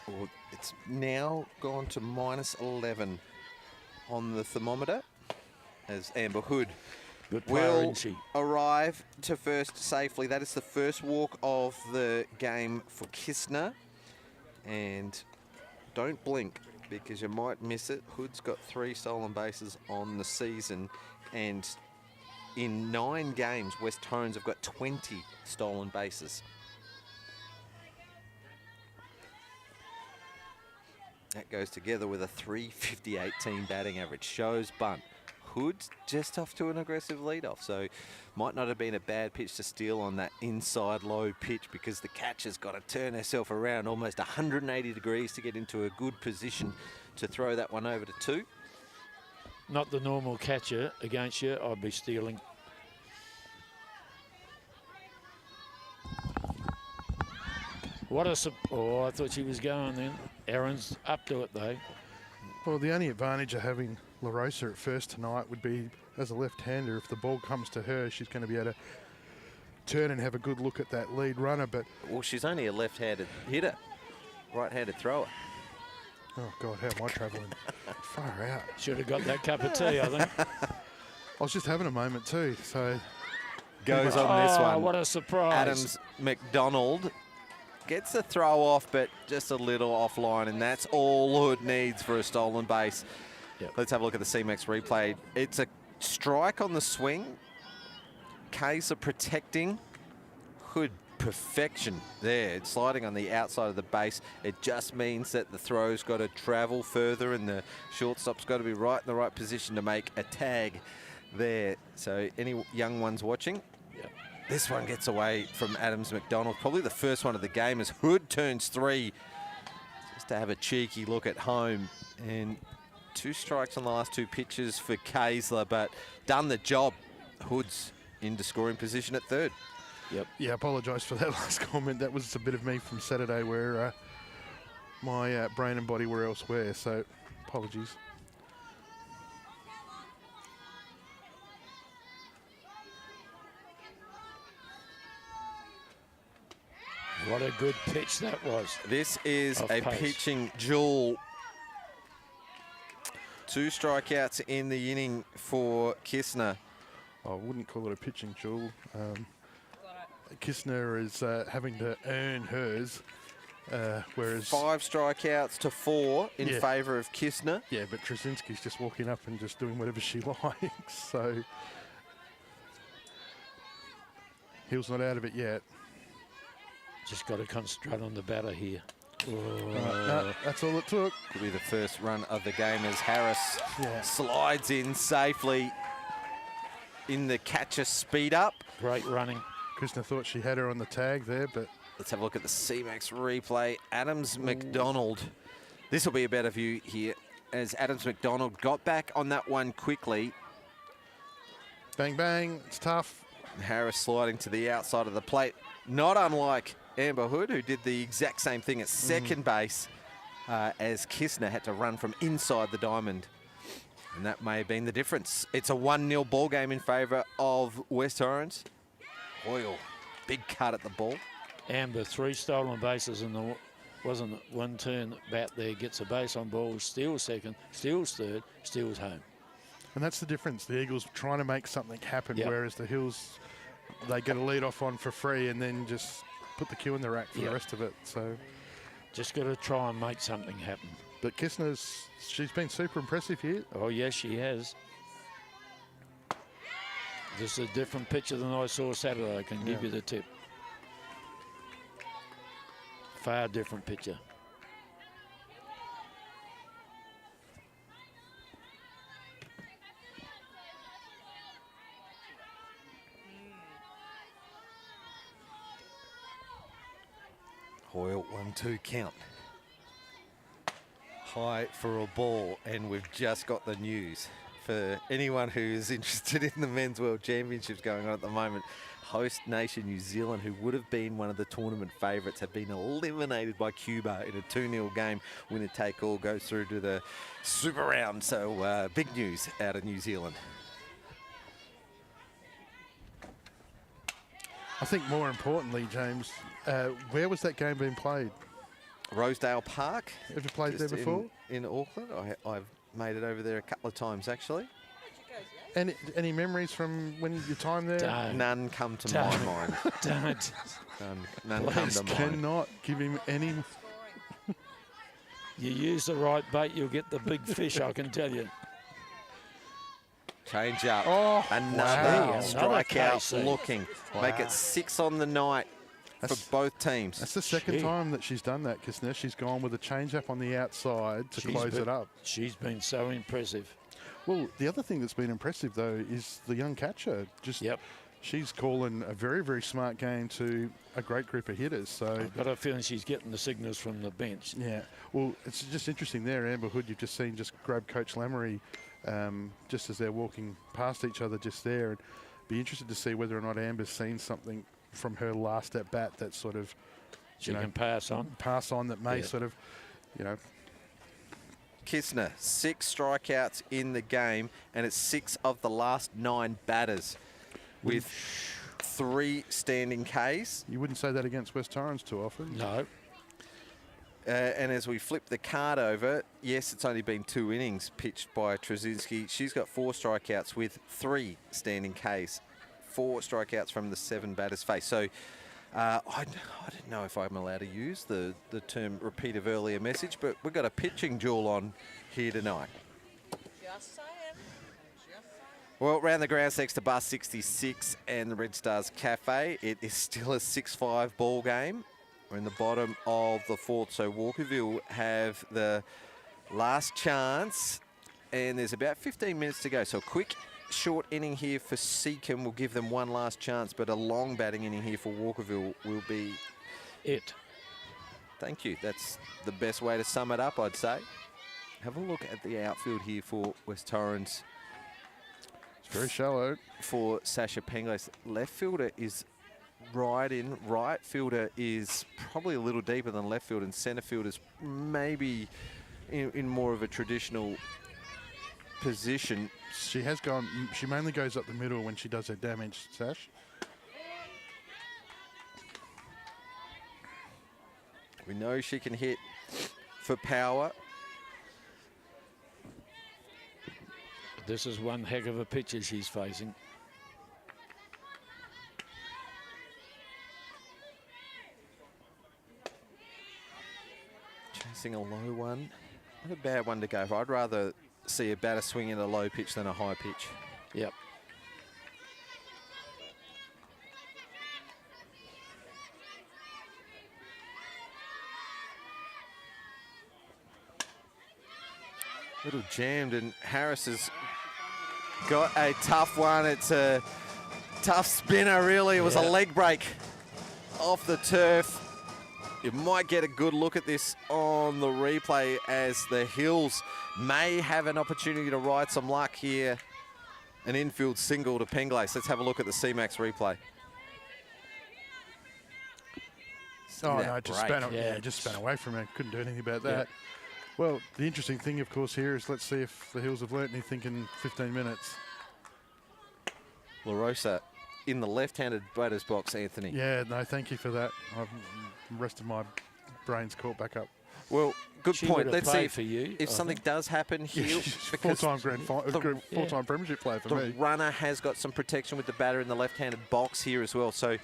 Well, it's now gone to -11 on the thermometer as Amber Hood will arrive to first safely. That is the first walk of the game for Kistner. And don't blink because you might miss it. Hood's got 3 stolen bases on the season, and in 9 games, West Torrens have got 20 stolen bases. That goes together with a .358 team batting average. Shows bunt. Hood's just off to an aggressive leadoff, so might not have been a bad pitch to steal on that inside low pitch because the catcher's got to turn herself around almost 180 degrees to get into a good position to throw that one over to 2. Not the normal catcher against you, I'd be stealing. Oh, I thought she was going then. Aaron's up to it though. Well, the only advantage of having La Rosa at first tonight would be, as a left-hander, if the ball comes to her, she's going to be able to turn and have a good look at that lead runner. But well, she's only a left-handed hitter, right-handed thrower. Oh, God, how am I travelling? Far out. Should have got that cup of tea, I think. I was just having a moment too, so... Goes on this one. What a surprise. Adams McDonald gets the throw off, but just a little offline, and that's all Hood needs for a stolen base. Yep. Let's have a look at the CMAX replay. It's a strike on the swing. Kaiser protecting. Hood perfection there. It's sliding on the outside of the base. It just means that the throw's got to travel further and the shortstop's got to be right in the right position to make a tag there. So any young ones watching, this one gets away from Adams McDonald. Probably the first one of the game as Hood turns 3 just to have a cheeky look at home. And 2 strikes on the last 2 pitches for Kaysler, but done the job. Hood's into scoring position at 3rd. Yep. Yeah, I apologise for that last comment. That was a bit of me from Saturday where my brain and body were elsewhere, so apologies. What a good pitch that was. This is Off a pace. pitching duel. 2 strikeouts in the inning for Kistner. I wouldn't call it a pitching duel. Kistner is having to earn hers, whereas... 5 strikeouts to 4 in Yeah. favour of Kistner. Yeah, but Trzynski's just walking up and just doing whatever she likes, so... Hill's not out of it yet. Just got to concentrate on the batter here. No, that's all it took. Could be the first run of the game as Harris Yeah. slides in safely in the catcher speed up. Great running. Kistner thought she had her on the tag there, but... Let's have a look at the CMAX replay. Adams McDonald. This will be a better view here as Adams McDonald got back on that one quickly. Bang, bang, it's tough. Harris sliding to the outside of the plate. Not unlike Amber Hood, who did the exact same thing at second base. as Kistner had to run from inside the diamond. And that may have been the difference. It's a 1-0 ball game in favour of West Torrens. Hoyle, big cut at the ball. Amber, 3 stolen bases in the wasn't one turn bat there, gets a base on ball, steals second, steals third, steals home. And that's the difference. The Eagles trying to make something happen, Yep. whereas the Hills, they get a lead off on for free and then just put the cue in the rack for Yep. the rest of it. So, Just got to try and make something happen. but she's been super impressive here. Oh, yes, she has. This is a different picture than I saw Saturday. I can give you the tip. Far different picture. Hoyle, 1-2 count. High for a ball, and we've just got the news. For anyone who's interested in the Men's World Championships going on at the moment, host nation New Zealand, who would have been one of the tournament favourites, have been eliminated by Cuba in a 2-0 game. Winner take all goes through to the Super Round. So big news out of New Zealand. I think more importantly, James, where was that game being played? Rosedale Park. Have you played there just before? In Auckland. I've made it over there a couple of times, actually. Any memories from when your time there? Don't. None come to my mind. Don't. None come to mind. Cannot give him any. You use the right bait, you'll get the big fish, I can tell you. Change up. Oh, Another wow. strikeout KC. looking. Make it 6 on the night for both teams. That's the second Gee. time that she's done that, Kistner. She's gone with a change-up on the outside to close it up. She's been so impressive. Well, the other thing that's been impressive, though, is the young catcher. Yep. She's calling a very, very smart game to a great group of hitters. So, I've got a feeling she's getting the signals from the bench. yeah. Well, it's just interesting there, Amber Hood, you've just seen just grab Coach Lamery just as they're walking past each other just there. And be interested to see whether or not Amber's seen something from her last at bat that sort of, She can pass on. that may Yeah. sort of, Kistner, 6 strikeouts in the game, and it's 6 of the last 9 batters with 3 standing Ks. you wouldn't say that against West Torrens too often. No. And as we flip the card over, yes, it's only been 2 innings pitched by Trzynski. She's got 4 strikeouts with 3 standing Ks. 4 strikeouts from the 7 batters faced. So I don't know if I'm allowed to use the term repeat of earlier message, but we've got a pitching duel on here tonight. Just saying. Well, round the grounds next to Bus 66 and the Red Stars Cafe, it is still a 6-5 ball game. We're in the bottom of the 4th, so Walkerville have the last chance, and there's about 15 minutes to go. So a quick, short inning here for Seacombe will give them one last chance, but a long batting inning here for Walkerville will be It. Thank you. That's the best way to sum it up, I'd say. Have a look at the outfield here for West Torrens. It's very shallow. For Sasha Penglis, left fielder is right in. Right fielder is probably a little deeper than left field, and centre field is maybe in more of a traditional position. She mainly goes up the middle when she does her damage, Sash. We know she can hit for power. This is one heck of a pitcher she's facing. Chasing a low one. Not a bad one to go for. I'd rather see a batter swing in a low pitch than a high pitch. Yep. Little jammed, and Harris has got a tough one. It's a tough spinner, really. It was a leg break off the turf. You might get a good look at this on the replay as the Hills may have an opportunity to ride some luck here. An infield single to Penglis. Let's have a look at the CMAX replay. Oh, that no, it just break. span, just span away from it. Couldn't do anything about that. Well, the interesting thing, of course, here is let's see if the Hills have learnt anything in 15 minutes. La Rosa in the left-handed batter's box, Anthony. Yeah, no, thank you for that. The rest of my brain's caught back up. Well, good She point. would have Let's see played if, for you, I something think. does happen here. because Four-time four-time premiership player for the me. runner has got some protection with the batter in the left-handed box here as well. So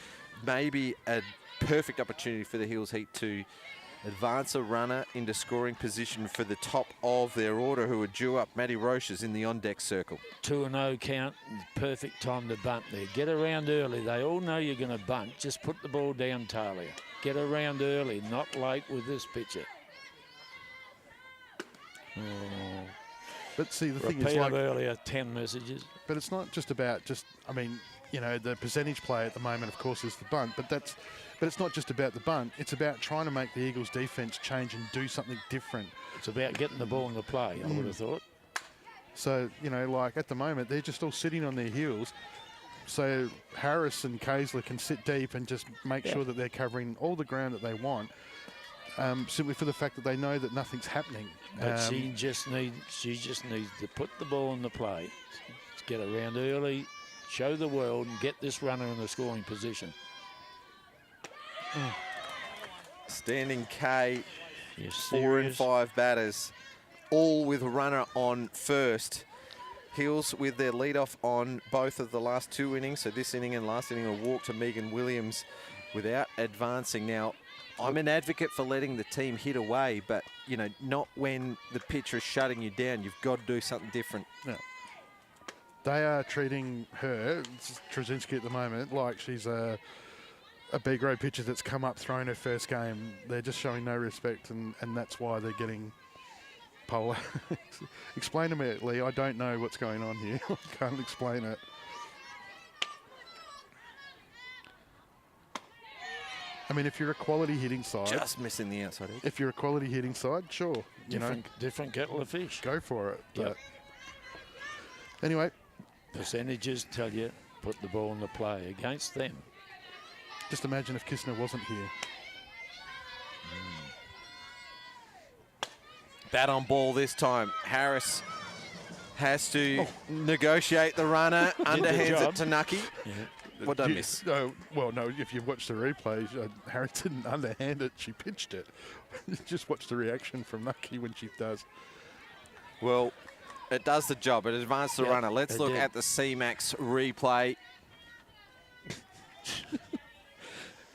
maybe a perfect opportunity for the Hills Heat to advance a runner into scoring position for the top of their order, who are due up. Matty Roche is in the on-deck circle. 2-0 count, perfect time to bunt there. Get around early. They all know you're going to bunt. Just put the ball down, Talia. Get around early, not late with this pitcher. Oh. But see, the thing Repeat is, like, of earlier 10 messages. but it's not just about I mean, you know, the percentage play at the moment, of course, is the bunt. But it's not just about the bunt. It's about trying to make the Eagles' defence change and do something different. It's about getting the ball in the play, I would have thought. So, you know, like at the moment, they're just all sitting on their heels. So Harris and Kaiser can sit deep and just make sure that they're covering all the ground that they want, simply for the fact that they know that nothing's happening. But she just needs to put the ball in the play, get around early, show the world, and get this runner in the scoring position. Standing K, You're 4 and serious? 5 batters, all with a runner on first. Hills with their lead-off on both of the last 2 innings. So this inning and last inning, a walk to Megan Williams without advancing. Now, I'm an advocate for letting the team hit away, but, you know, not when the pitcher is shutting you down. You've got to do something different. No. They are treating her, Trzynski at the moment, like she's a B-grade pitcher that's come up, thrown her first game. They're just showing no respect, and that's why they're getting polar. Explain to me, Lee. I don't know what's going on here. I can't explain it. I mean, if you're a quality hitting side, Just missing the outside edge. if you're a quality hitting side, sure, Different kettle of fish. go for it. But Yep. anyway, Percentages tell you put the ball in the play against them. just imagine if Kistner wasn't here. Bat on ball this time. Harris has to negotiate the runner, underhands it job. to Nucky. Yeah. What did I miss? No, well, no, if you watch the replay, Harris didn't underhand it, she pitched it. Just watch the reaction from Nucky when she does. Well, it does the job. It advanced the Yeah, runner. Let's it look did. at the CMAX replay.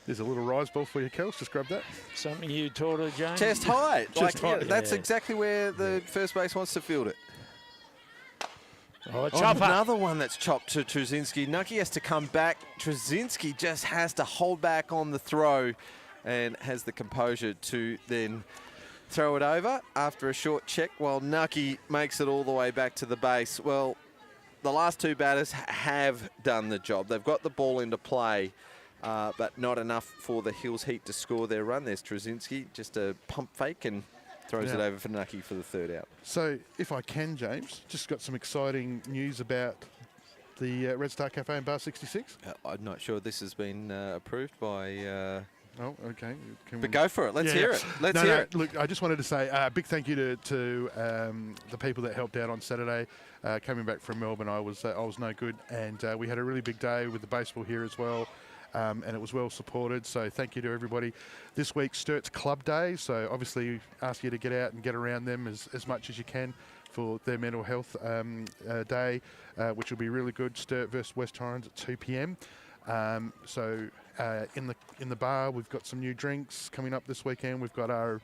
There's a little rise ball for you, Kels. Just grab that. Something you taught her, James? Chest height. Chest height. That's Yeah. exactly where the first base wants to field it. Oh, Oh, chopper. another one that's chopped to Trzynski. Nucky has to come back. Trzynski just has to hold back on the throw and has the composure to then throw it over after a short check while Nucky makes it all the way back to the base. Well, the last 2 batters have done the job. They've got the ball into play, but not enough for the Hills Heat to score their run. There's Trzynski, just a pump fake and throws it over for Nucky for the 3rd out. So, if I can, James, just got some exciting news about the Red Star Cafe in Bar 66. I'm not sure this has been approved by... Oh, okay. But go for it. Let's hear it. Let's hear it. Look, I just wanted to say a big thank you to the people that helped out on Saturday. Coming back from Melbourne, I was no good, and we had a really big day with the baseball here as well. And it was well supported, so thank you to everybody. This week's Sturt's Club Day, so obviously ask you to get out and get around them as much as you can for their mental health day, which will be really good. Sturt versus West Torrens at 2 p.m. So in the bar, we've got some new drinks coming up this weekend. We've got our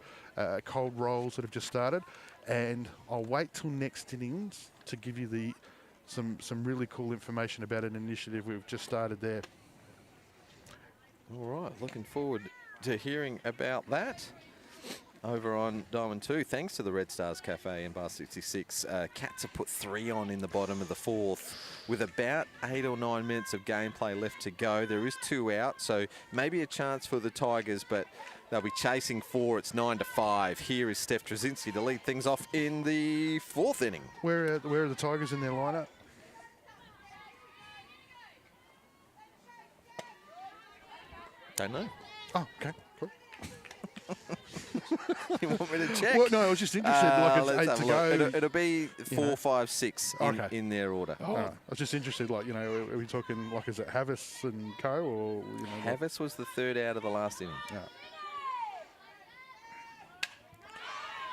cold rolls that have just started, and I'll wait till next innings to give you some really cool information about an initiative we've just started there. All right, looking forward to hearing about that over on Diamond 2. Thanks to the Red Stars Cafe in Bar 66. Cats have put 3 on in the bottom of the 4th with about 8 or 9 minutes of gameplay left to go. There is 2 out, so maybe a chance for the Tigers, but they'll be chasing 4. It's 9-5. Here is Steph Trzynski to lead things off in the 4th inning. Where are the Tigers in their lineup? Don't know. Oh, okay, cool. You want me to check? Well, no, I was just interested. Like Let's it's have 8 a to go. look. It'll be 4, 5, 6 Okay. in their order. All right. I was just interested, like, you know, are we talking, like, is it Havis and co, or, you know? Havis was the third out of the last inning. Yeah.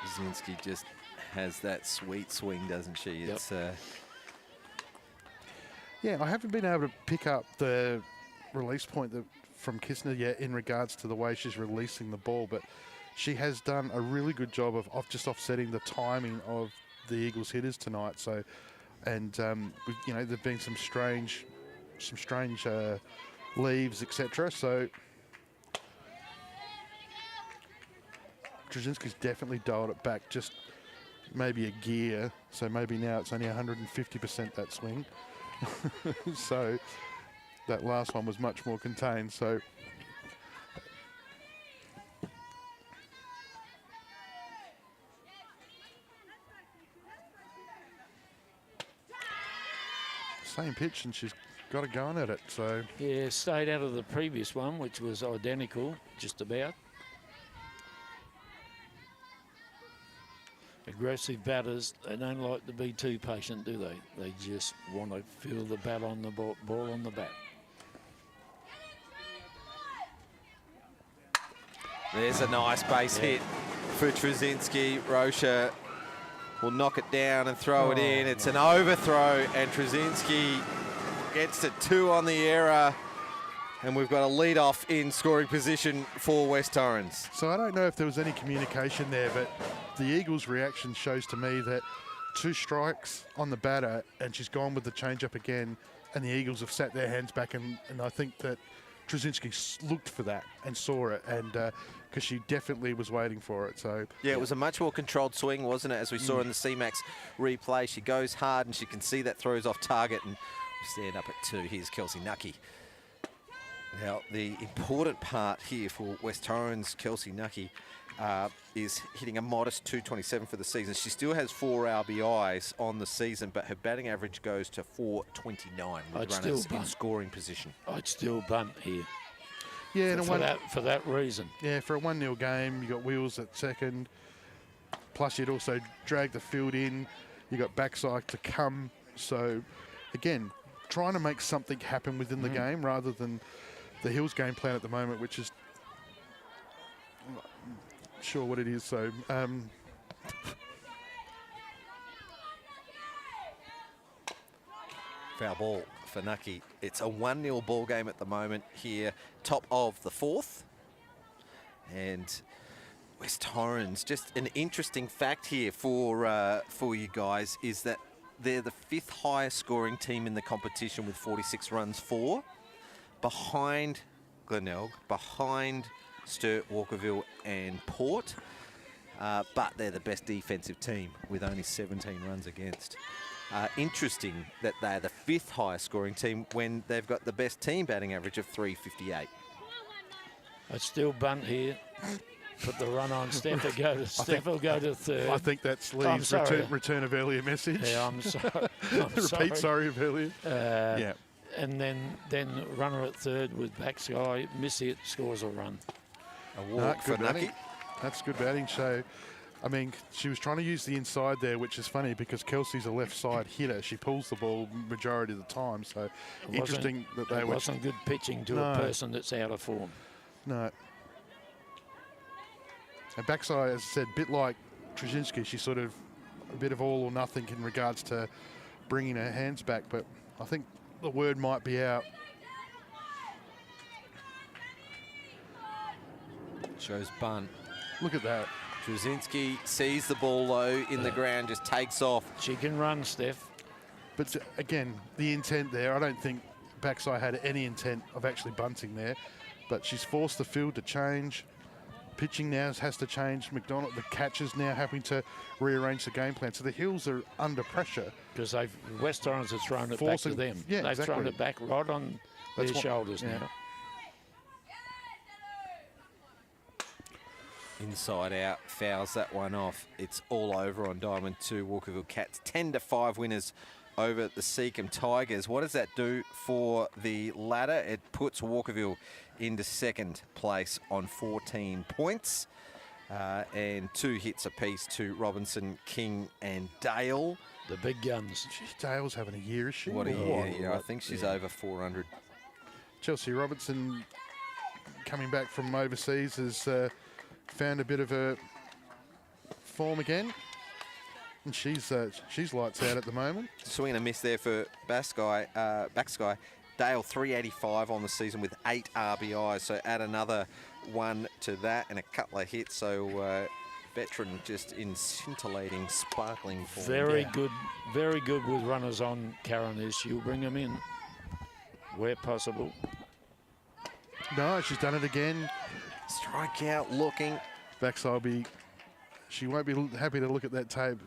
Brzezinski just has that sweet swing, doesn't she? Yep. It's Yeah, I haven't been able to pick up the release point from Kistner yet in regards to the way she's releasing the ball, but she has done a really good job of just offsetting the timing of the Eagles hitters tonight. So, and you know, there've been some strange leaves, etc. So Brzezinski's definitely dialed it back just maybe a gear. So maybe now it's only 150% that swing. So that last one was much more contained. So same pitch, and she's got a going at it. So Yeah, stayed out of the previous one, which was identical, just about. Aggressive batters, they don't like to be too patient, do they? They just want to feel the bat on the ball on the bat. There's a nice base hit for Trzynski. Rocha will knock it down and throw it in. It's an overthrow, and Trzynski gets to 2 on the error. And we've got a lead-off in scoring position for West Torrens. I don't know if there was any communication there, but the Eagles' reaction shows to me that 2 strikes on the batter, and she's gone with the change-up again, and the Eagles have sat their hands back, and I think that Trzynski looked for that and saw it, and because she definitely was waiting for it. So yeah, it was a much more controlled swing, wasn't it? As we saw in the CMAX replay, she goes hard, and she can see that throws off target, and we stand up at 2. Here's Kelsey Nucky. Now, the important part here for West Torrens, Kelsey Nucky, is hitting a modest 227 for the season. She still has 4 RBIs on the season, but her batting average goes to 429 with runners in scoring position. I'd still bunt here. yeah, and For that reason. Yeah, for a 1-0 game, you got Wheels at second. Plus, you'd also drag the field in. You got backside to come. So, again, trying to make something happen within the game rather than the Hills game plan at the moment, which is I'm not sure what it is. So, Foul ball for Nucky. It's a 1-0 ball game at the moment here, top of the 4th. And West Torrens, just an interesting fact here for you guys is that they're the 5th highest scoring team in the competition with 46 runs for, behind Glenelg, behind Sturt, Walkerville and Port. But they're the best defensive team with only 17 runs against. Interesting that they're the 5th highest scoring team when they've got the best team batting average of 358. I'd still bunt here. Put the run on Steph. Steph will go to 3rd. I think that's Lee's return of earlier message. Yeah, I'm sorry. Repeat sorry of earlier. Yeah. And then runner at 3rd with backside. Miss it, scores a run. A walk for Nucky. That's good batting. So, I mean, she was trying to use the inside there, which is funny because Kelsey's a left side hitter. She pulls the ball majority of the time. So, interesting that they it were. wasn't good pitching to a person that's out of form. No. And backside, as I said, a bit like Trzynski, she's sort of a bit of all or nothing in regards to bringing her hands back. But I think the word might be out. Shows bunt. Look at that. Trzynski sees the ball low in the ground, just takes off. She can run, Steph. But again, the intent there, I don't think backside had any intent of actually bunting there. But she's forced the field to change. Pitching now has to change. McDonald, the catcher's now having to rearrange the game plan. So the Hills are under pressure. Because West Torrens have thrown it back to them. Yeah, they've thrown it back right on their shoulders now. Inside out, fouls that one off. It's all over on Diamond 2. Walkerville Cats 10-5 winners over the Seacombe Tigers. What does that do for the ladder? It puts Walkerville into second place on 14 points. And 2 hits apiece to Robinson, King and Dale. The big guns. Jeez, Dale's having a year, is she? What a Or year. Yeah, I think she's over 400. Chelsea Robertson, coming back from overseas, has found a bit of a form again. And she's lights out at the moment. Swing and a miss there for Backsky. Dale 385 on the season with 8 RBIs. So add another one to that and a couple of hits. So veteran just in scintillating, sparkling form. Very good with runners on. Karen is. She'll bring them in where possible. No, she's done it again. Strikeout looking. Backside she won't be happy to look at that tape.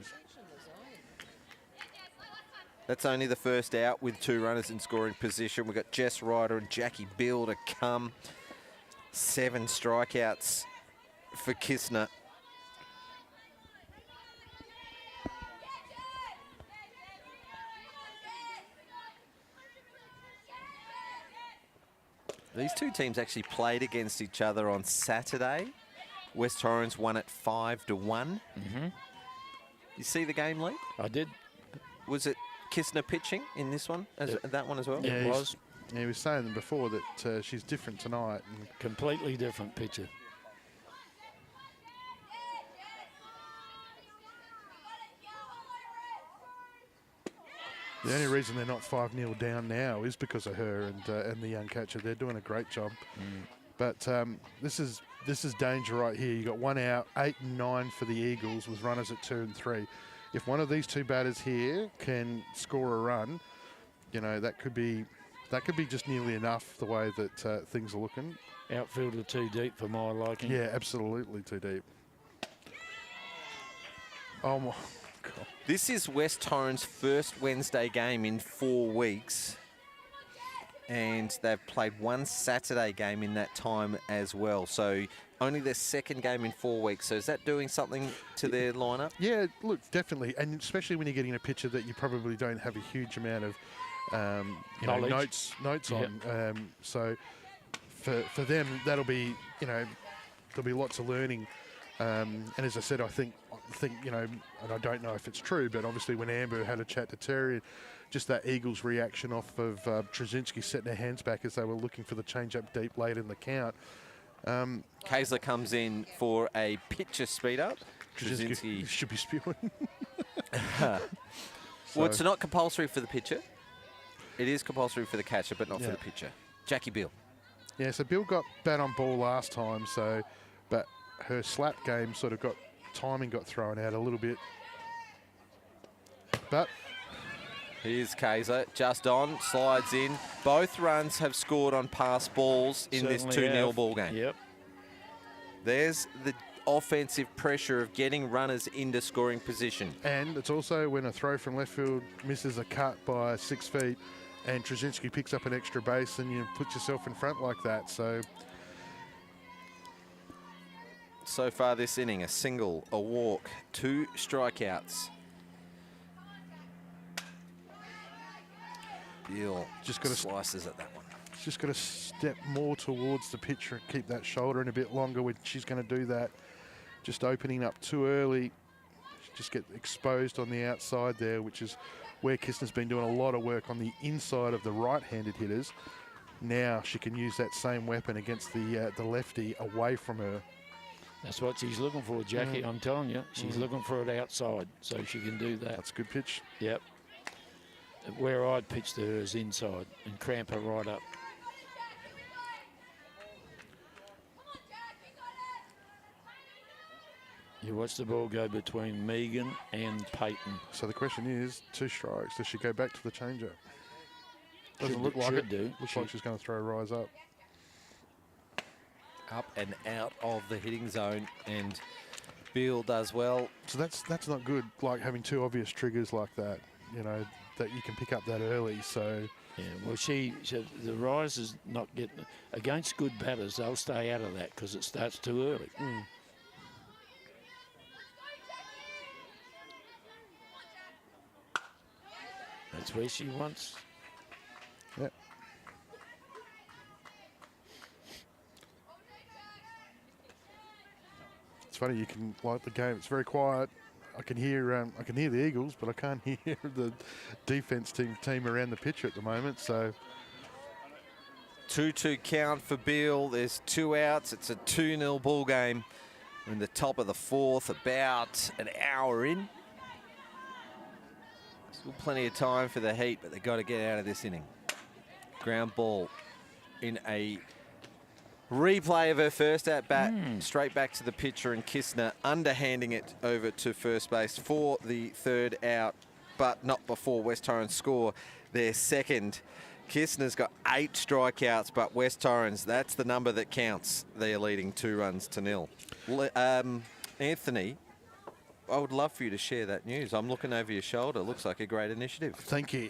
That's only the first out with 2 runners in scoring position. We've got Jess Ryder and Jackie Bill to come. 7 strikeouts for Kistner. These 2 teams actually played against each other on Saturday. West Torrens won at 5-1. You see the game, Lee? I did. Was it Kistner pitching in this one, that one as well? It was. Yeah, he was saying before that she's different tonight. And Completely different picture. the only reason they're not 5-0 down now is because of her and the young catcher. They're doing a great job. But this is danger right here. You got 1 out, 8 and 9 for the Eagles with runners at 2 and 3. If one of these 2 batters here can score a run, you know, that could be just nearly enough the way that things are looking. Outfielder too deep for my liking. Yeah, absolutely too deep. Oh my God. This is West Torrens' first Wednesday game in 4 weeks. And they've played 1 Saturday game in that time as well. So only their 2nd game in 4 weeks. So is that doing something to their lineup? Yeah, look, definitely. And especially when you're getting a pitcher that you probably don't have a huge amount of notes on. So for them, that'll be, there'll be lots of learning. And as I said, I think, and I don't know if it's true, but obviously when Amber had a chat to Terry, just that Eagles reaction off of Trzynski setting their hands back as they were looking for the change-up deep late in the count. Kaiser comes in for a pitcher speed up. Trzynski should be spewing. Well, it's not compulsory for the pitcher. It is compulsory for the catcher, but not for the pitcher. Jackie Bill. Yeah, so Bill got bat on ball last time, but her slap game sort of timing got thrown out a little bit. But here's Kaiser, just on, slides in. Both runs have scored on pass balls in this 2-0 ball game. Yep. There's the offensive pressure of getting runners into scoring position. And it's also when a throw from left field misses a cut by 6 feet and Trzynski picks up an extra base and you put yourself in front like that. So far this inning, a single, a walk, 2 strikeouts. Beal just got slices at that one. Just got to step more towards the pitcher and keep that shoulder in a bit longer when she's going to do that. Just opening up too early. Just get exposed on the outside there, which is where Kistner's been doing a lot of work on the inside of the right-handed hitters. Now she can use that same weapon against the lefty away from her. That's what she's looking for, Jackie. I'm telling you, she's looking for it outside, so she can do that. That's a good pitch. Yep. Where I'd pitch to her is inside and cramp her right up. You watch the ball go between Megan and Peyton. So the question is, 2 strikes. Does she go back to the changeup? Doesn't look like it. Looks like she's going to throw Rise up. Up and out of the hitting zone, and Beal does well. So that's not good, like having 2 obvious triggers like that, that you can pick up that early. So yeah, well, the Rise is not getting against good batters. They'll stay out of that because it starts too early. That's where she wants. Yep. It's funny, you can like the game. It's very quiet. I can hear the Eagles, but I can't hear the defense team around the pitch at the moment. So 2-2 count for Beale. There's 2 outs. It's a 2-0 ball game. We're in the top of the 4th, about an hour in. Still plenty of time for the Heat, but they've got to get out of this inning. Ground ball in a replay of her first at bat, straight back to the pitcher, and Kistner underhanding it over to first base for the 3rd out, but not before West Torrens score their 2nd. Kistner's got 8 strikeouts, but West Torrens, that's the number that counts. They are leading 2-0. Anthony, I would love for you to share that news. I'm looking over your shoulder. It looks like a great initiative. thank you.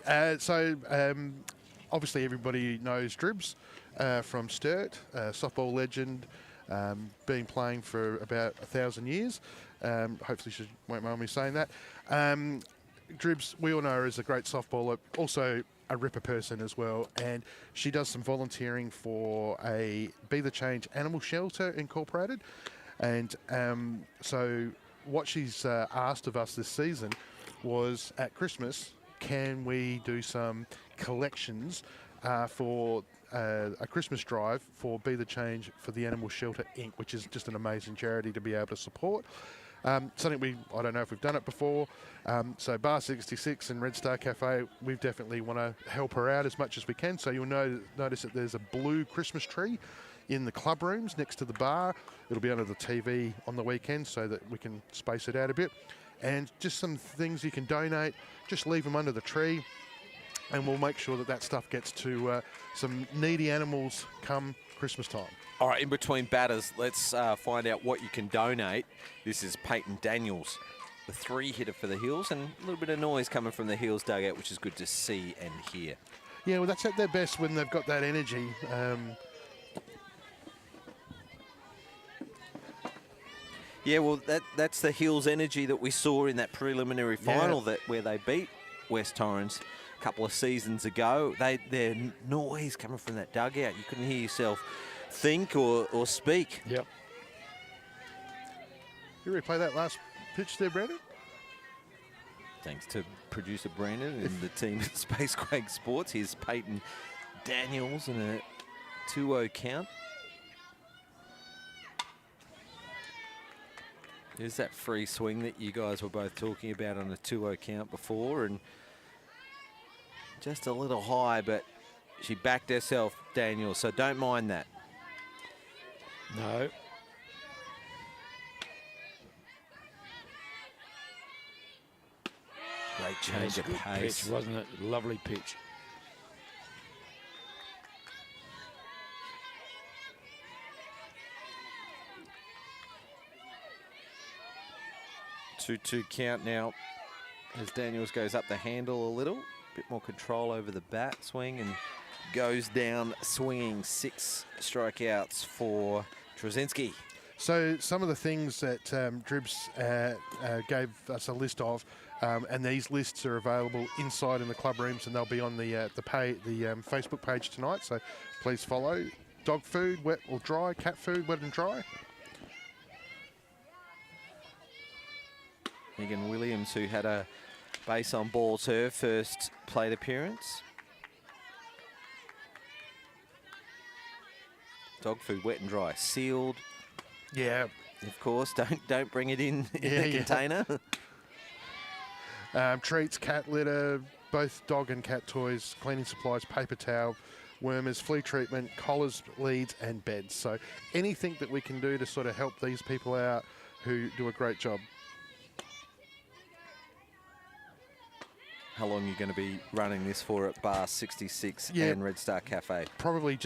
Obviously everybody knows Dribs from Sturt, softball legend, been playing for about 1,000 years. Hopefully she won't mind me saying that. Dribs, we all know her as a great softballer, also a ripper person as well, and she does some volunteering for a Be the Change Animal Shelter Incorporated. And so what she's asked of us this season was, at Christmas, can we do some collections for a Christmas drive for Be the Change for the Animal Shelter Inc., which is just an amazing charity to be able to support. Something I don't know if we've done it before. So Bar 66 and Red Star Cafe, we definitely want to help her out as much as we can. So you'll notice that there's a blue Christmas tree in the club rooms next to the bar. It'll be under the TV on the weekend so that we can space it out a bit. And just some things you can donate, just leave them under the tree, and we'll make sure that that stuff gets to some needy animals come Christmas time. All right, in between batters, let's find out what you can donate. This is Peyton Daniels, the 3-hitter for the Hills, and a little bit of noise coming from the Hills dugout, which is good to see and hear. Yeah, well, that's at their best when they've got that energy. Yeah, well, that's the Hills energy that we saw in that preliminary final where they beat West Torrens a couple of seasons ago. Their noise coming from that dugout, you couldn't hear yourself think or speak. Yep. You replay that last pitch there, Brandon? Thanks to producer Brandon and the team at Space Quake Sports. Here's Peyton Daniels in a 2-0 count. There's that free swing that you guys were both talking about on a 2-0 count before, and just a little high, but she backed herself, Daniels, so don't mind that. No. Great change of pace. Pitch, wasn't it? Lovely pitch. Two count now as Daniels goes up the handle a little. Bit more control over the bat swing and goes down swinging. 6 strikeouts for Trzynski. So some of the things that Dribs gave us a list of, and these lists are available inside in the club rooms, and they'll be on the Facebook page tonight. So please follow. Dog food, wet or dry. Cat food, wet and dry. Megan Williams, who had a base on balls her first plate appearance. Dog food, wet and dry, sealed. Yeah. Of course, don't bring it in the container. Treats, cat litter, both dog and cat toys, cleaning supplies, paper towel, wormers, flea treatment, collars, leads and beds. So anything that we can do to sort of help these people out who do a great job. How long are you going to be running this for at Bar 66 and Red Star Cafe? I mean,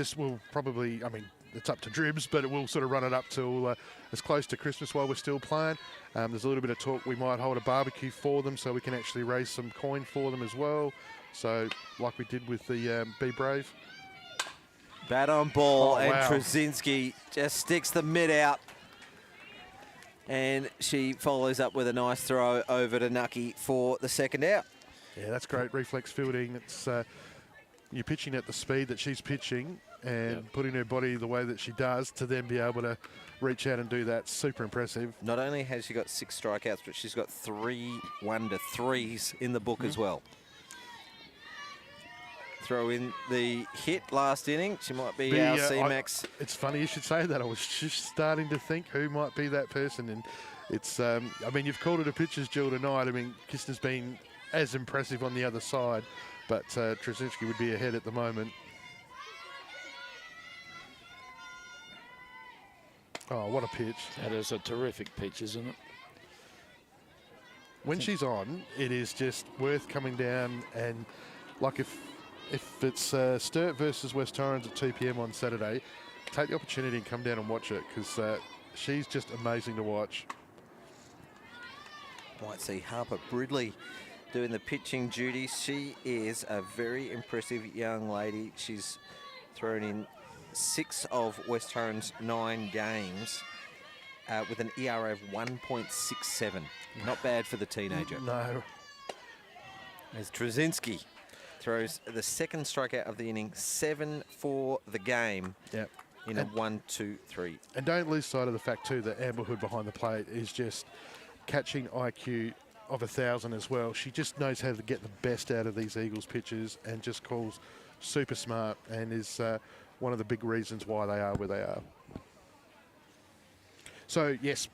it's up to Dribs, but we'll sort of run it up till as close to Christmas while we're still playing. There's a little bit of talk we might hold a barbecue for them so we can actually raise some coin for them as well. So like we did with the Be Brave. Bat on ball, and wow. Trzynski just sticks the mid out. And she follows up with a nice throw over to Nucky for the second out. Yeah, that's great reflex fielding. It's you're pitching at the speed that she's pitching and putting her body the way that she does to then be able to reach out and do that. Super impressive. Not only has she got 6 strikeouts, but she's got 3 wonder threes in the book as well. Throw in the hit last inning. She might be our CMAX. It's funny you should say that. I was just starting to think who might be that person. And it's, I mean, you've called it a pitcher's duel tonight. I mean, Kistner's been as impressive on the other side, but Trzynski would be ahead at the moment. Oh, what a pitch. That is a terrific pitch, isn't it? When she's on, it is just worth coming down and, like, if it's Sturt versus West Torrens at 2 p.m. on Saturday, take the opportunity and come down and watch it, because she's just amazing to watch. Might see Harper Bridley doing the pitching duties. She is a very impressive young lady. She's thrown in 6 of West Torrens' 9 games with an ERA of 1.67. Not bad for the teenager. No. As Trzynski throws the 2nd strikeout of the inning, 7 for the game. Yep. In a 1-2-3. And don't lose sight of the fact too that Amber Hood behind the plate is just catching IQ of 1,000 as well. She just knows how to get the best out of these Eagles pitches and just calls super smart, and is one of the big reasons why they are where they are. So yes,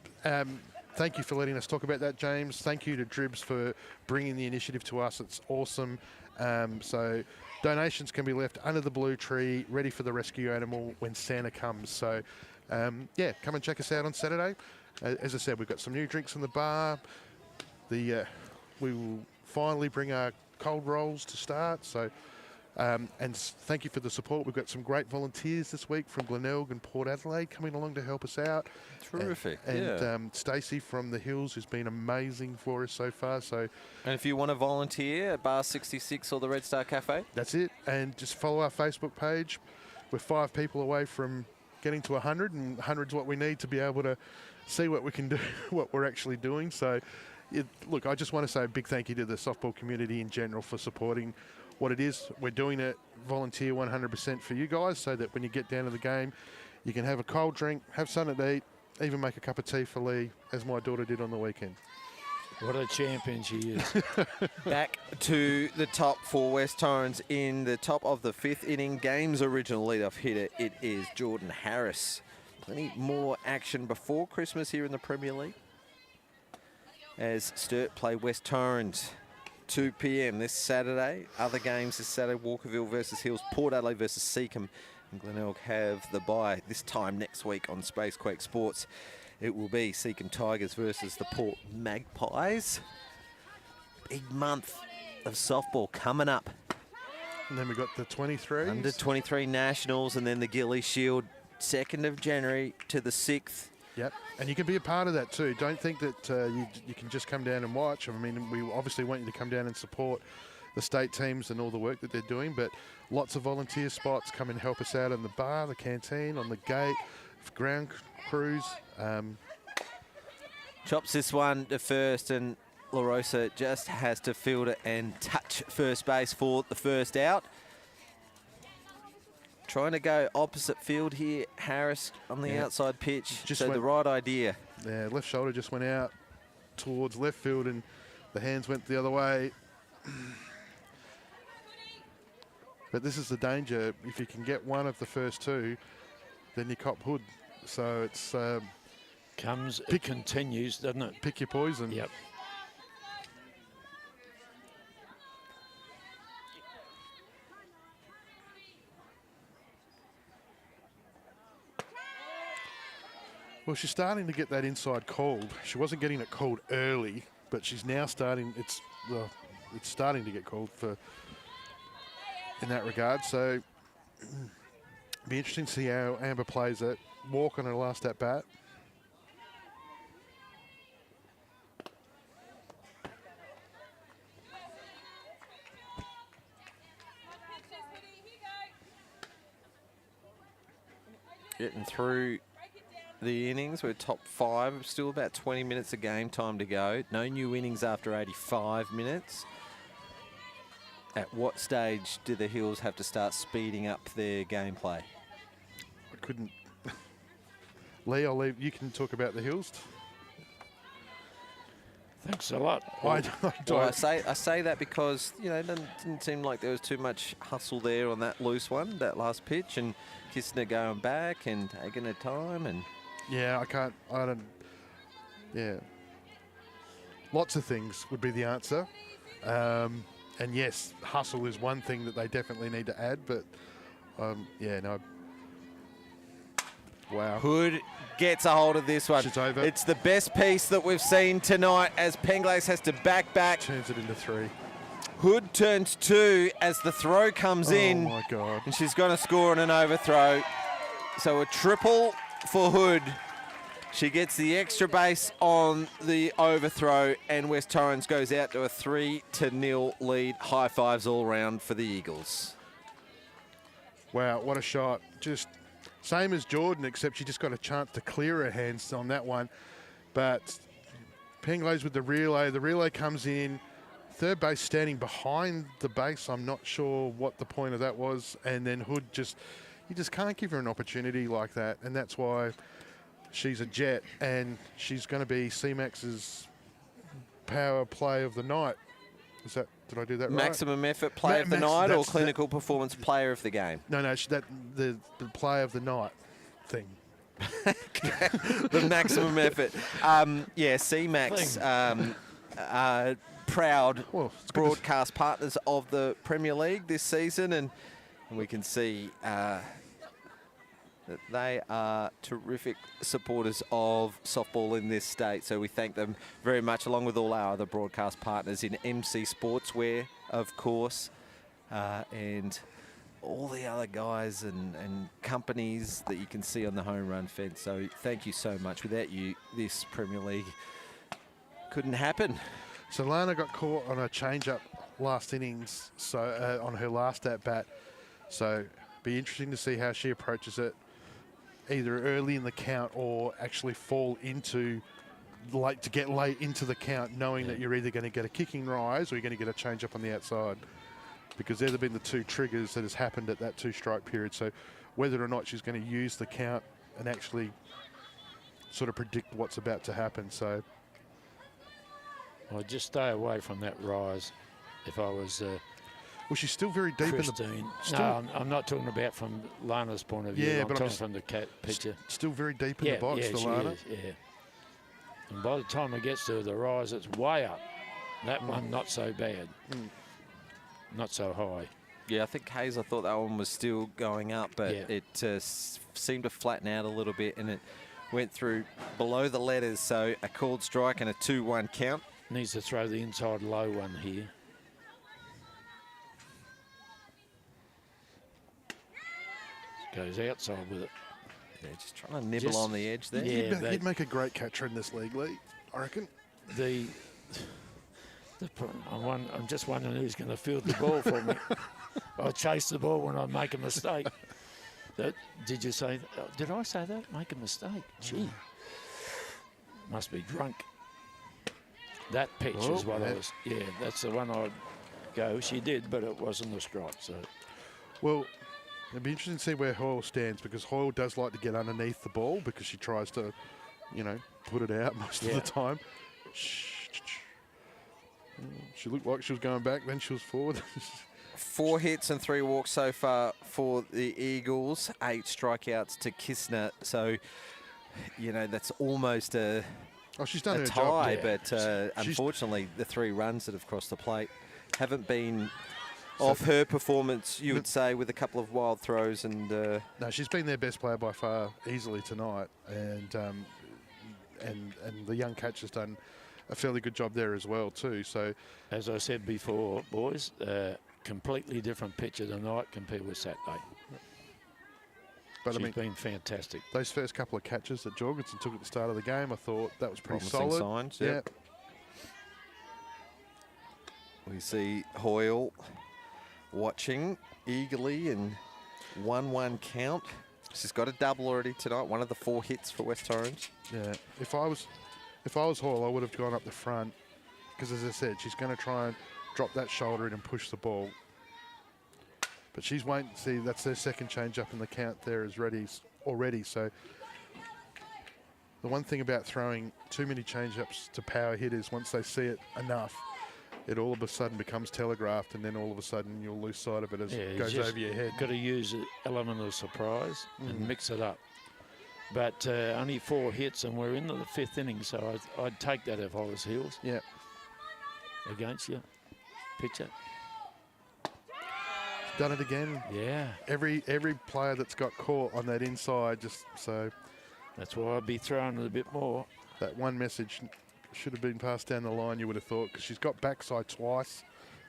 thank you for letting us talk about that, James. Thank you to Dribs for bringing the initiative to us. It's awesome. So donations can be left under the blue tree, ready for the rescue animal when Santa comes. So yeah, come and check us out on Saturday. As I said, we've got some new drinks in the bar. We will finally bring our cold rolls to start. So, and thank you for the support. We've got some great volunteers this week from Glenelg and Port Adelaide coming along to help us out. Terrific. And Stacey from the Hills, who's been amazing for us so far. So, and if you want to volunteer at Bar 66 or the Red Star Cafe, that's it. And just follow our Facebook page. We're 5 people away from getting to 100, and 100's what we need to be able to see what we can do, what we're actually doing. So, look, I just want to say a big thank you to the softball community in general for supporting what it is. We're doing it volunteer 100% for you guys, so that when you get down to the game, you can have a cold drink, have something to eat, even make a cup of tea for Lee, as my daughter did on the weekend. What a champion she is. back to the top for West Torrens in the top of the 5th inning. Game's original leadoff hitter, it is Jordan Harris. Plenty more action before Christmas here in the Premier League, as Sturt play West Torrens 2 p.m. this Saturday. Other games this Saturday: Walkerville versus Hills, Port Adelaide versus Seacombe, and Glenelg have the bye. This time next week on Spacequake Sports, it will be Seacombe Tigers versus the Port Magpies. Big month of softball coming up. And then we've got the 23s. Under 23 Nationals, and then the Gilly Shield, 2nd of January to the 6th. Yep, and you can be a part of that too. Don't think that you can just come down and watch. I mean, we obviously want you to come down and support the state teams and all the work that they're doing, but lots of volunteer spots. Come and help us out in the bar, the canteen, on the gate, ground crews. Chops this one to first, and La Rosa just has to field it and touch first base for the first out. Trying to go opposite field here. Harris on the outside pitch. So the right idea. Yeah, left shoulder just went out towards left field, and the hands went the other way. But this is the danger. If you can get one of the first 2, then you cop Hood. So it's... it continues, doesn't it? Pick your poison. Yep. Well, she's starting to get that inside called. She wasn't getting it called early, but she's now starting. It's starting to get called for in that regard. So, be interesting to see how Amber plays it. Walk on her last at bat. Getting through the innings. We're top 5. Still about 20 minutes of game time to go. No new innings after 85 minutes. At what stage do the Hills have to start speeding up their gameplay? I couldn't. Lee, I'll leave. You can talk about the Hills. Thanks a lot. I say that because, you know, it didn't seem like there was too much hustle there on that loose one, that last pitch, and Kistner going back and taking her time. And yeah, I don't. Yeah. Lots of things would be the answer. And yes, hustle is one thing that they definitely need to add, but yeah, no. Wow. Hood gets a hold of this one. It's over. It's the best piece that we've seen tonight as Penglace has to back. Turns it into 3. Hood turns 2 as the throw comes in. Oh my God. And she's going to score on an overthrow. So a triple for Hood. She gets the extra base on the overthrow, and West Torrens goes out to a 3-0 lead. High fives all round for the Eagles. Wow, what a shot. Just same as Jordan, except she just got a chance to clear her hands on that one. But Penglace with the relay comes in. Third base standing behind the base. I'm not sure what the point of that was. And then Hood you just can't give her an opportunity like that. And that's why she's a jet, and she's going to be CMAX's power play of the night. Did I do that right? Maximum effort play of the night or clinical performance player of the game? No, the play of the night thing. The maximum effort. Yeah, CMAX, proud broadcast partners of the Premier League this season, and we can see that they are terrific supporters of softball in this state. So we thank them very much, along with all our other broadcast partners in MC Sportswear, of course, and all the other guys and companies that you can see on the home run fence. So thank you so much. Without you, this Premier League couldn't happen. So Lana got caught on a change-up last innings, so on her last at-bat. So be interesting to see how she approaches it, either early in the count or actually fall into to get late into the count, knowing that you're either going to get a kicking rise or you're going to get a change-up on the outside. Because they've been the two triggers that has happened at that 2-strike period. So whether or not she's going to use the count and actually sort of predict what's about to happen. So I'd just stay away from that rise if I was well, she's still very deep Christine. in the... No, I'm not talking about from Lana's point of view. Yeah, I'm but talking from the cat picture. Still very deep in the box for she Lana. is, yeah. And by the time it gets to the rise, it's way up. That one, not so bad. Not so high. Yeah, I think Hayes, I thought that one was still going up, but it seemed to flatten out a little bit, and it went through below the letters. So a called strike and a 2-1 count. Needs to throw the inside low one here. Goes outside with it. Yeah, just trying to nibble on the edge there. Yeah, He'd make a great catcher in this league, Lee, I reckon. I'm just wondering who's going to field the ball for me. I chase the ball when I make a mistake. Did you say? Did I say that? Make a mistake? Gee, must be drunk. That pitch is what I was. Yeah, that's the one I'd go. She did, but it wasn't a strike. So, well, it'd be interesting to see where Hoyle stands, because Hoyle does like to get underneath the ball because she tries to, put it out most of the time. She looked like she was going back, then she was forward. 4 hits and 3 walks so far for the Eagles. 8 strikeouts to Kistner. So, that's almost she's done a her tie. job. But unfortunately, the 3 runs that have crossed the plate haven't been off her performance, you would say, with a couple of wild throws. And no, she's been their best player by far, easily tonight. And the young catcher's done a fairly good job there as well too. So, as I said before, boys, completely different picture tonight compared with Saturday. But she's been fantastic. Those first couple of catches that Jorgensen took at the start of the game, I thought that was pretty promising solid. Signs, yeah. We see Hoyle watching eagerly, and 1-1 count. She's got a double already tonight. One of the 4 hits for West Torrens. Yeah, if I was Hoyle, I would have gone up the front, because as I said, she's going to try and drop that shoulder in and push the ball. But she's waiting. See, that's their second change up, and the count there is ready already. So the one thing about throwing too many change-ups to power hitters, once they see it enough, it all of a sudden becomes telegraphed, and then all of a sudden you'll lose sight of it as it goes over your head. Got to use an element of surprise and mix it up. But only 4 hits, and we're into the 5th inning, so I'd take that if I was Hills. Yeah. Against you, pitcher. Done it again. Yeah. Every player that's got caught on that inside, just so That's why I'd be throwing it a bit more. that one message should have been passed down the line, you would have thought, because she's got backside twice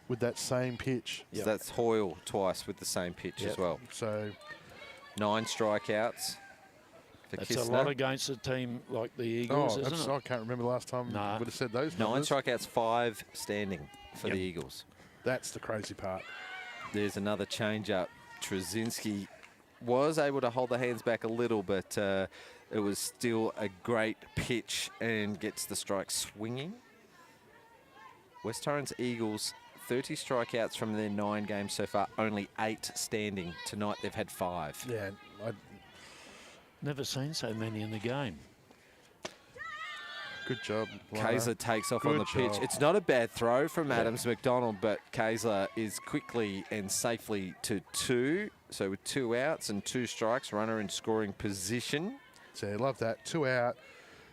with that same pitch. So that's Hoyle twice with the same pitch as well. So 9 strikeouts for That's Kistner. a lot against a team like the Eagles, isn't it? I can't remember the last time Nah. we would have said those 9 numbers. strikeouts, 5 standing for Yep. the Eagles. That's the crazy part. There's another change-up. Trzynski was able to hold the hands back a little, but it was still a great pitch and gets the strike swinging. West Torrens Eagles, 30 strikeouts from their 9 games so far, only 8 standing. Tonight they've had 5. Yeah, Never seen so many in the game. good job. Kaiser takes off on Good the pitch. job. It's not a bad throw from Adams McDonald, but Kaiser is quickly and safely to 2. So with 2 outs and 2 strikes, runner in scoring position. So I love that. 2 out.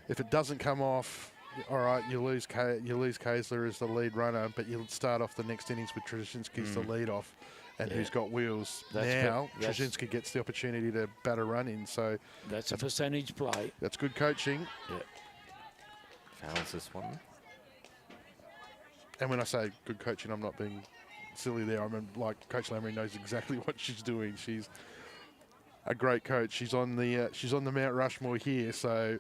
If it doesn't come off, all right, you lose Kaiser as the lead runner, but you'll start off the next innings with Trzynski as the lead off, and who's got wheels. Now Trzynski gets the opportunity to bat a run in. So That's a percentage play. that's good coaching. Yeah. Fouls this one. And when I say good coaching, I'm not being silly there. I mean, like, Coach Lamry knows exactly what she's doing. She's a great coach. She's on the Mount Rushmore here. So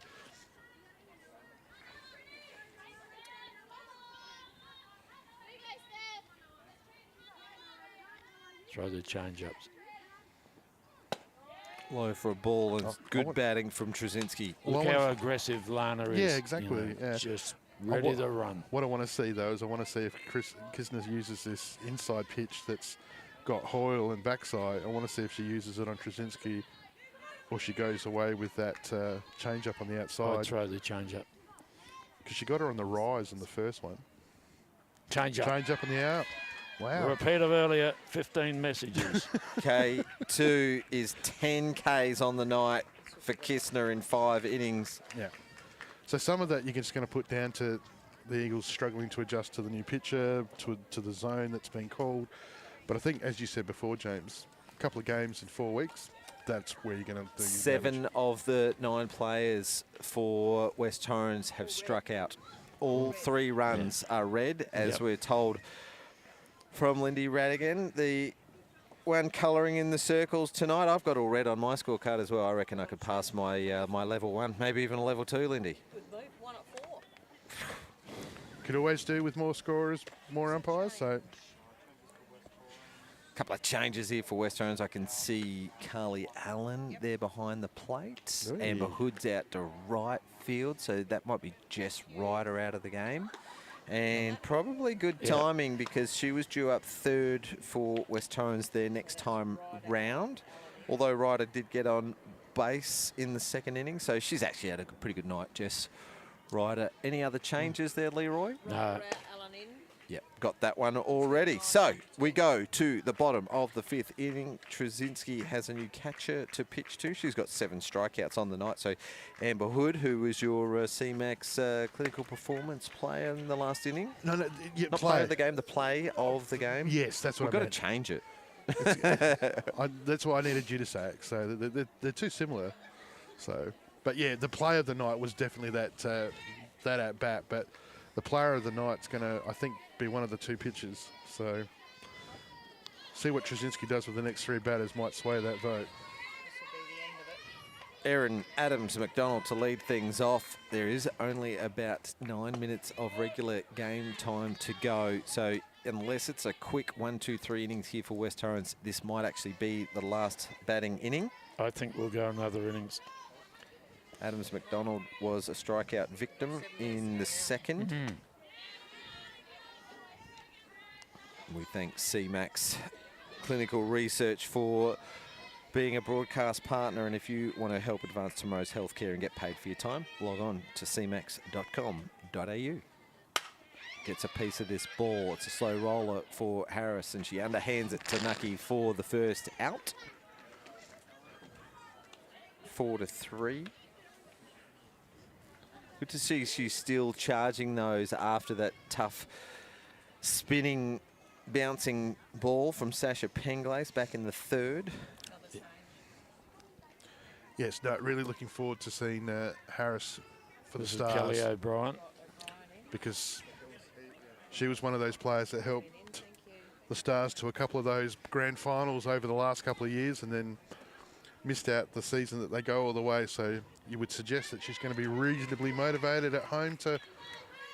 Throw the change-ups. Low for a ball and I good want- batting from Trzynski. Look Well, I how want- aggressive Lana is. Yeah, exactly, you know, yeah. Just ready to run. what I want to see, though, is I want to see if Kisner uses this inside pitch that's got Hoyle and backside. I want to see if she uses it on Trzynski, or she goes away with that change up on the I'd outside, throw the change-up. because she got her on the rise in the first one. Change-up. Change up on the out. Wow. Repeat of earlier 15 messages. K2 is 10 Ks on the night for Kistner in 5 innings. Yeah. So some of that you're just going to put down to the Eagles struggling to adjust to the new pitcher, to the zone that's been called. But I think, as you said before, James, a couple of games in 4 weeks, that's where you're going to do your 7 damage. of the 9 players for West Torrens have struck out. All 3 runs are red, as we're told from Lindy Radigan. The one colouring in the circles tonight, I've got all red on my scorecard as well. I reckon I could pass my my level 1, maybe even a level 2, Lindy. Good move, 1 at 4. Could always do with more scorers, more umpires. So Couple of changes here for West Torrens. I can see Carly Allen there behind the plate. Ooh. Amber Hood's out to right field, so that might be Jess Ryder out of the game. And probably good timing, because she was due up 3rd for West Torrens their next time round. Although Ryder did get on base in the 2nd inning, so she's actually had a pretty good night, Jess Ryder. Any other changes there, Leroy? No. Alan in. Yep, got that one already. So we go to the bottom of the 5th inning. Trzynski has a new catcher to pitch to. She's got 7 strikeouts on the night. So Amber Hood, who was your CMAX clinical performance player in the last inning. no, yeah, Not player of the game, the play of the game. Yes, that's what We've I got to meant. change it. That's why I needed you to say it. So they're too similar. So, but yeah, the play of the night was definitely that at bat. But the player of the night's going to, I think, be one of the 2 pitchers. So see what Trzynski does with the next 3 batters might sway that vote. This will be the end of it. Erin Adams McDonald to lead things off. There is only about 9 minutes of regular game time to go. So unless it's a quick 1, 2, 3 innings here for West Torrens, this might actually be the last batting inning. I think we'll go another innings. Adams McDonald was a strikeout victim in the 2nd. We thank CMAX Clinical Research for being a broadcast partner. And if you want to help advance tomorrow's healthcare and get paid for your time, log on to cmax.com.au. Gets a piece of this ball. It's a slow roller for Harris, and she underhands it to Nucky for the first out. 4-3. Good to see she's still charging those after that tough spinning, bouncing ball from Sasha Penglace back in the third. Yes, no, really looking forward to seeing Harris for the This is Stars. Kelly O'Brien. Because she was one of those players that helped the Stars to a couple of those grand finals over the last couple of years and then missed out the season that they go all the way. So you would suggest that she's going to be reasonably motivated at home to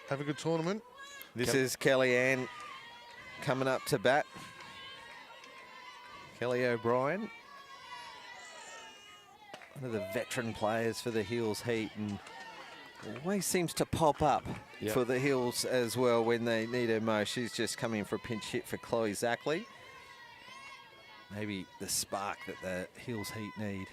have a good tournament. This is Kellyanne coming up to bat. Kelly O'Brien, one of the veteran players for the Hills Heat, and always seems to pop up for the Hills as well when they need her most. She's just coming for a pinch hit for Chloe Zackley. Maybe the spark that the Hills Heat need.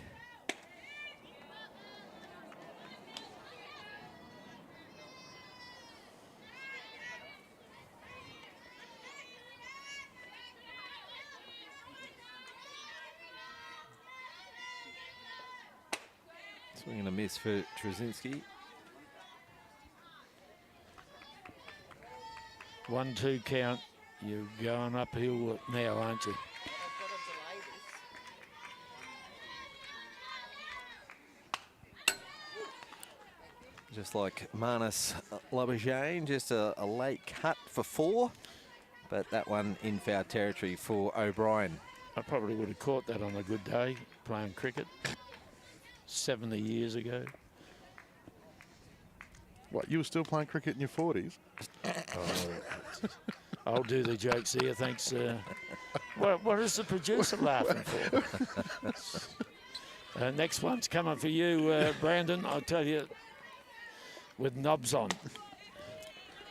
Swing and a miss for Trzynski. 1-2 count. You're going uphill now, aren't you? Just like Manus Labajane, just a late cut for 4, but that one in foul territory for O'Brien. I probably would have caught that on a good day playing cricket 70 years ago. What, you were still playing cricket in your 40s? I'll do the jokes here, thanks. What is the producer laughing for? Next one's coming for you, Brandon. I'll tell you, with knobs on.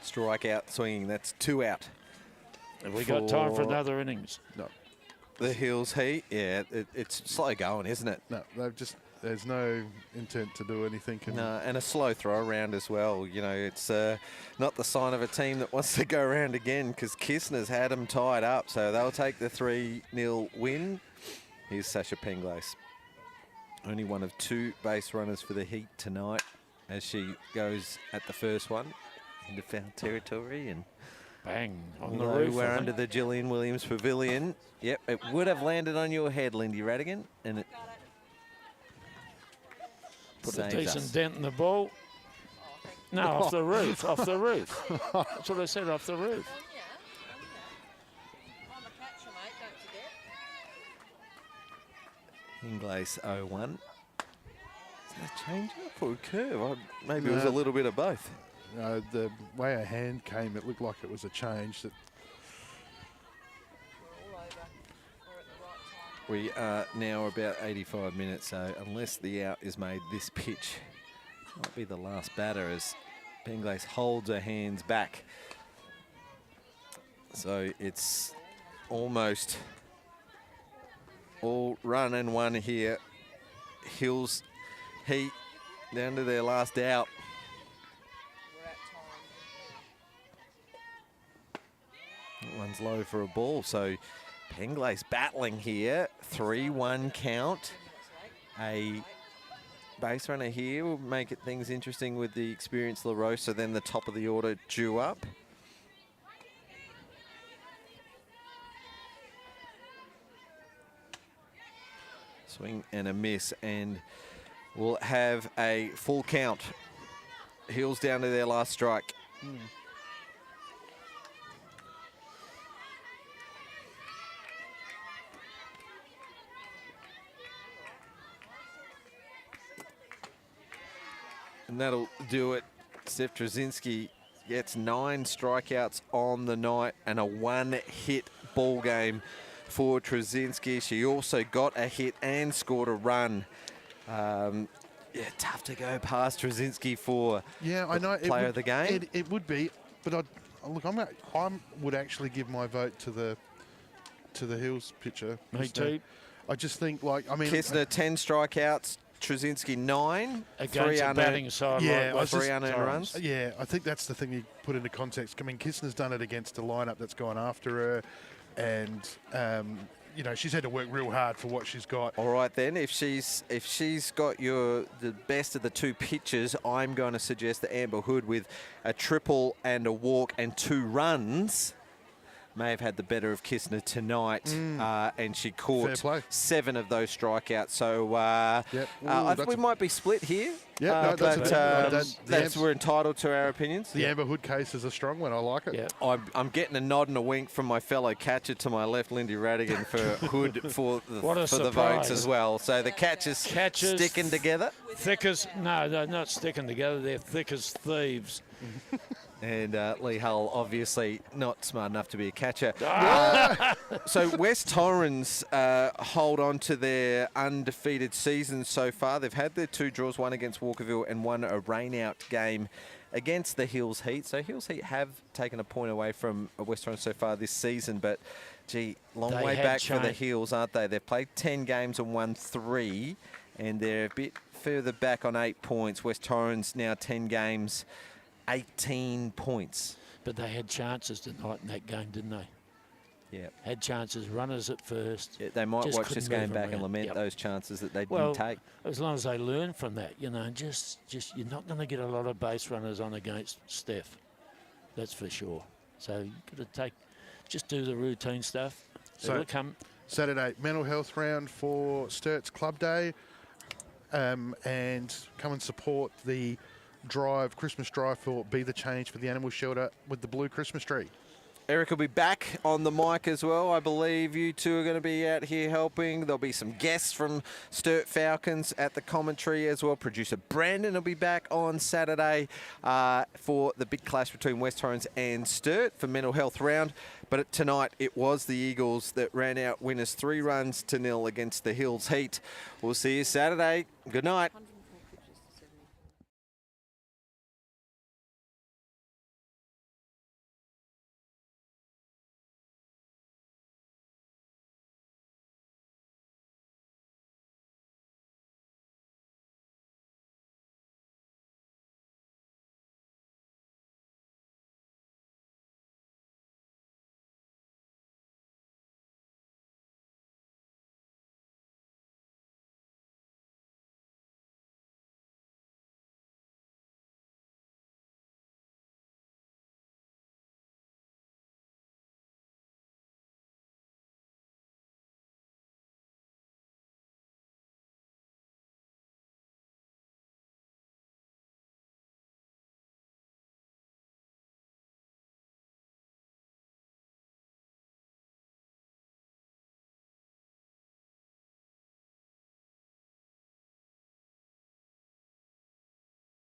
Strikeout swinging, that's 2 out. Have we got time for another innings? No. The Hills Heat, yeah, it's slow going, isn't it? No, there's no intent to do anything. No, and a slow throw around as well. You know, it's not the sign of a team that wants to go around again, because Kistner's had them tied up, so they'll take the 3-0 win. Here's Sasha Penglace. Only one of 2 base runners for the Heat tonight, as she goes at the first one into foul territory, and bang on the although roof. we're under the Gillian Williams Pavilion. Yep, it would have landed on your head, Lindy Radigan, and it put a saves decent us. dent in the ball. No, off the roof, off the roof. That's what I said, off the roof. I'm a catcher, mate, don't forget. Inglace 0-1. Is that a change up or a curve? Maybe it was a little bit of both. The way her hand came, it looked like it was a change. That We're all over. We're at the right time. We are now about 85 minutes, so unless the out is made, this pitch might be the last batter as Penglace holds her hands back. So it's almost all run and one here. Hills Heat down to their last out. We're at time. That one's low for a ball, so Penglace battling here. 3-1 count. A base runner here will make it things interesting with the experienced La Rosa, then the top of the order due up. Swing and a miss, and we'll have a full count. Hills down to their last strike. And that'll do it. Steph Trzynski gets 9 strikeouts on the night and a 1-hit ball game for Trzynski. She also got a hit and scored a run. Yeah, tough to go past Trzynski for I know player of the game. It would be, but look, I would actually give my vote to the Hills pitcher. Me too. I just think, like, I mean, Kistner 10 strikeouts, Trzynski 9, Against a batting side Yeah, like three unearned Torrens. runs. yeah, I think that's the thing you put into context. I mean, Kistner's done it against a lineup that's gone after her, and you know, she's had to work real hard for what she's got. All right then, if she's got the best of the two pitches, I'm going to suggest that Amber Hood with a triple and a walk and 2 runs may have had the better of Kistner tonight, and she Fair play. caught 7 of those strikeouts. So Yep. Ooh, I think we that's might be split here. Yeah, no, that's but a- the we're entitled to our opinions. The Amber Hood case is a strong one. I like it. Yeah. I'm getting a nod and a wink from my fellow catcher to my left, Lindy Radigan, for Hood for the What a votes surprise. as well. So the catchers sticking together. Thick as, no, they're not sticking together. They're thick as thieves. And Lee Hull, obviously not smart enough to be a catcher. So West Torrens hold on to their undefeated season so far. They've had their 2 draws, one against Walkerville and one a rain-out game against the Hills Heat. So Hills Heat have taken a point away from West Torrens so far this season, but gee, long They way had back for the changed. Hills, aren't they? They've played 10 games and won 3, and they're a bit further back on 8 points. West Torrens now 10 games, 18 points. But they had chances tonight in that game, didn't they? Yeah. Had chances, runners at first. Yeah, they might Just watch this couldn't game move back and around. lament Yep. those chances that they Well, didn't take. as long as they learn from that, you know, just you're not going to get a lot of base runners on against Steph. That's for sure. So you've got to just do the routine stuff. So- It'll come. Saturday, mental health round for Sturt's Club Day, and come and support the Christmas drive for Be the Change for the Animal Shelter with the blue Christmas tree. Eric will be back on the mic as well. I believe you two are going to be out here helping. There'll be some guests from Sturt Falcons at the commentary as well. Producer Brandon will be back on Saturday for the big clash between West Torrens and Sturt for mental health round. But tonight it was the Eagles that ran out winners 3 runs to 0 against the Hills Heat. We'll see you Saturday. Good night.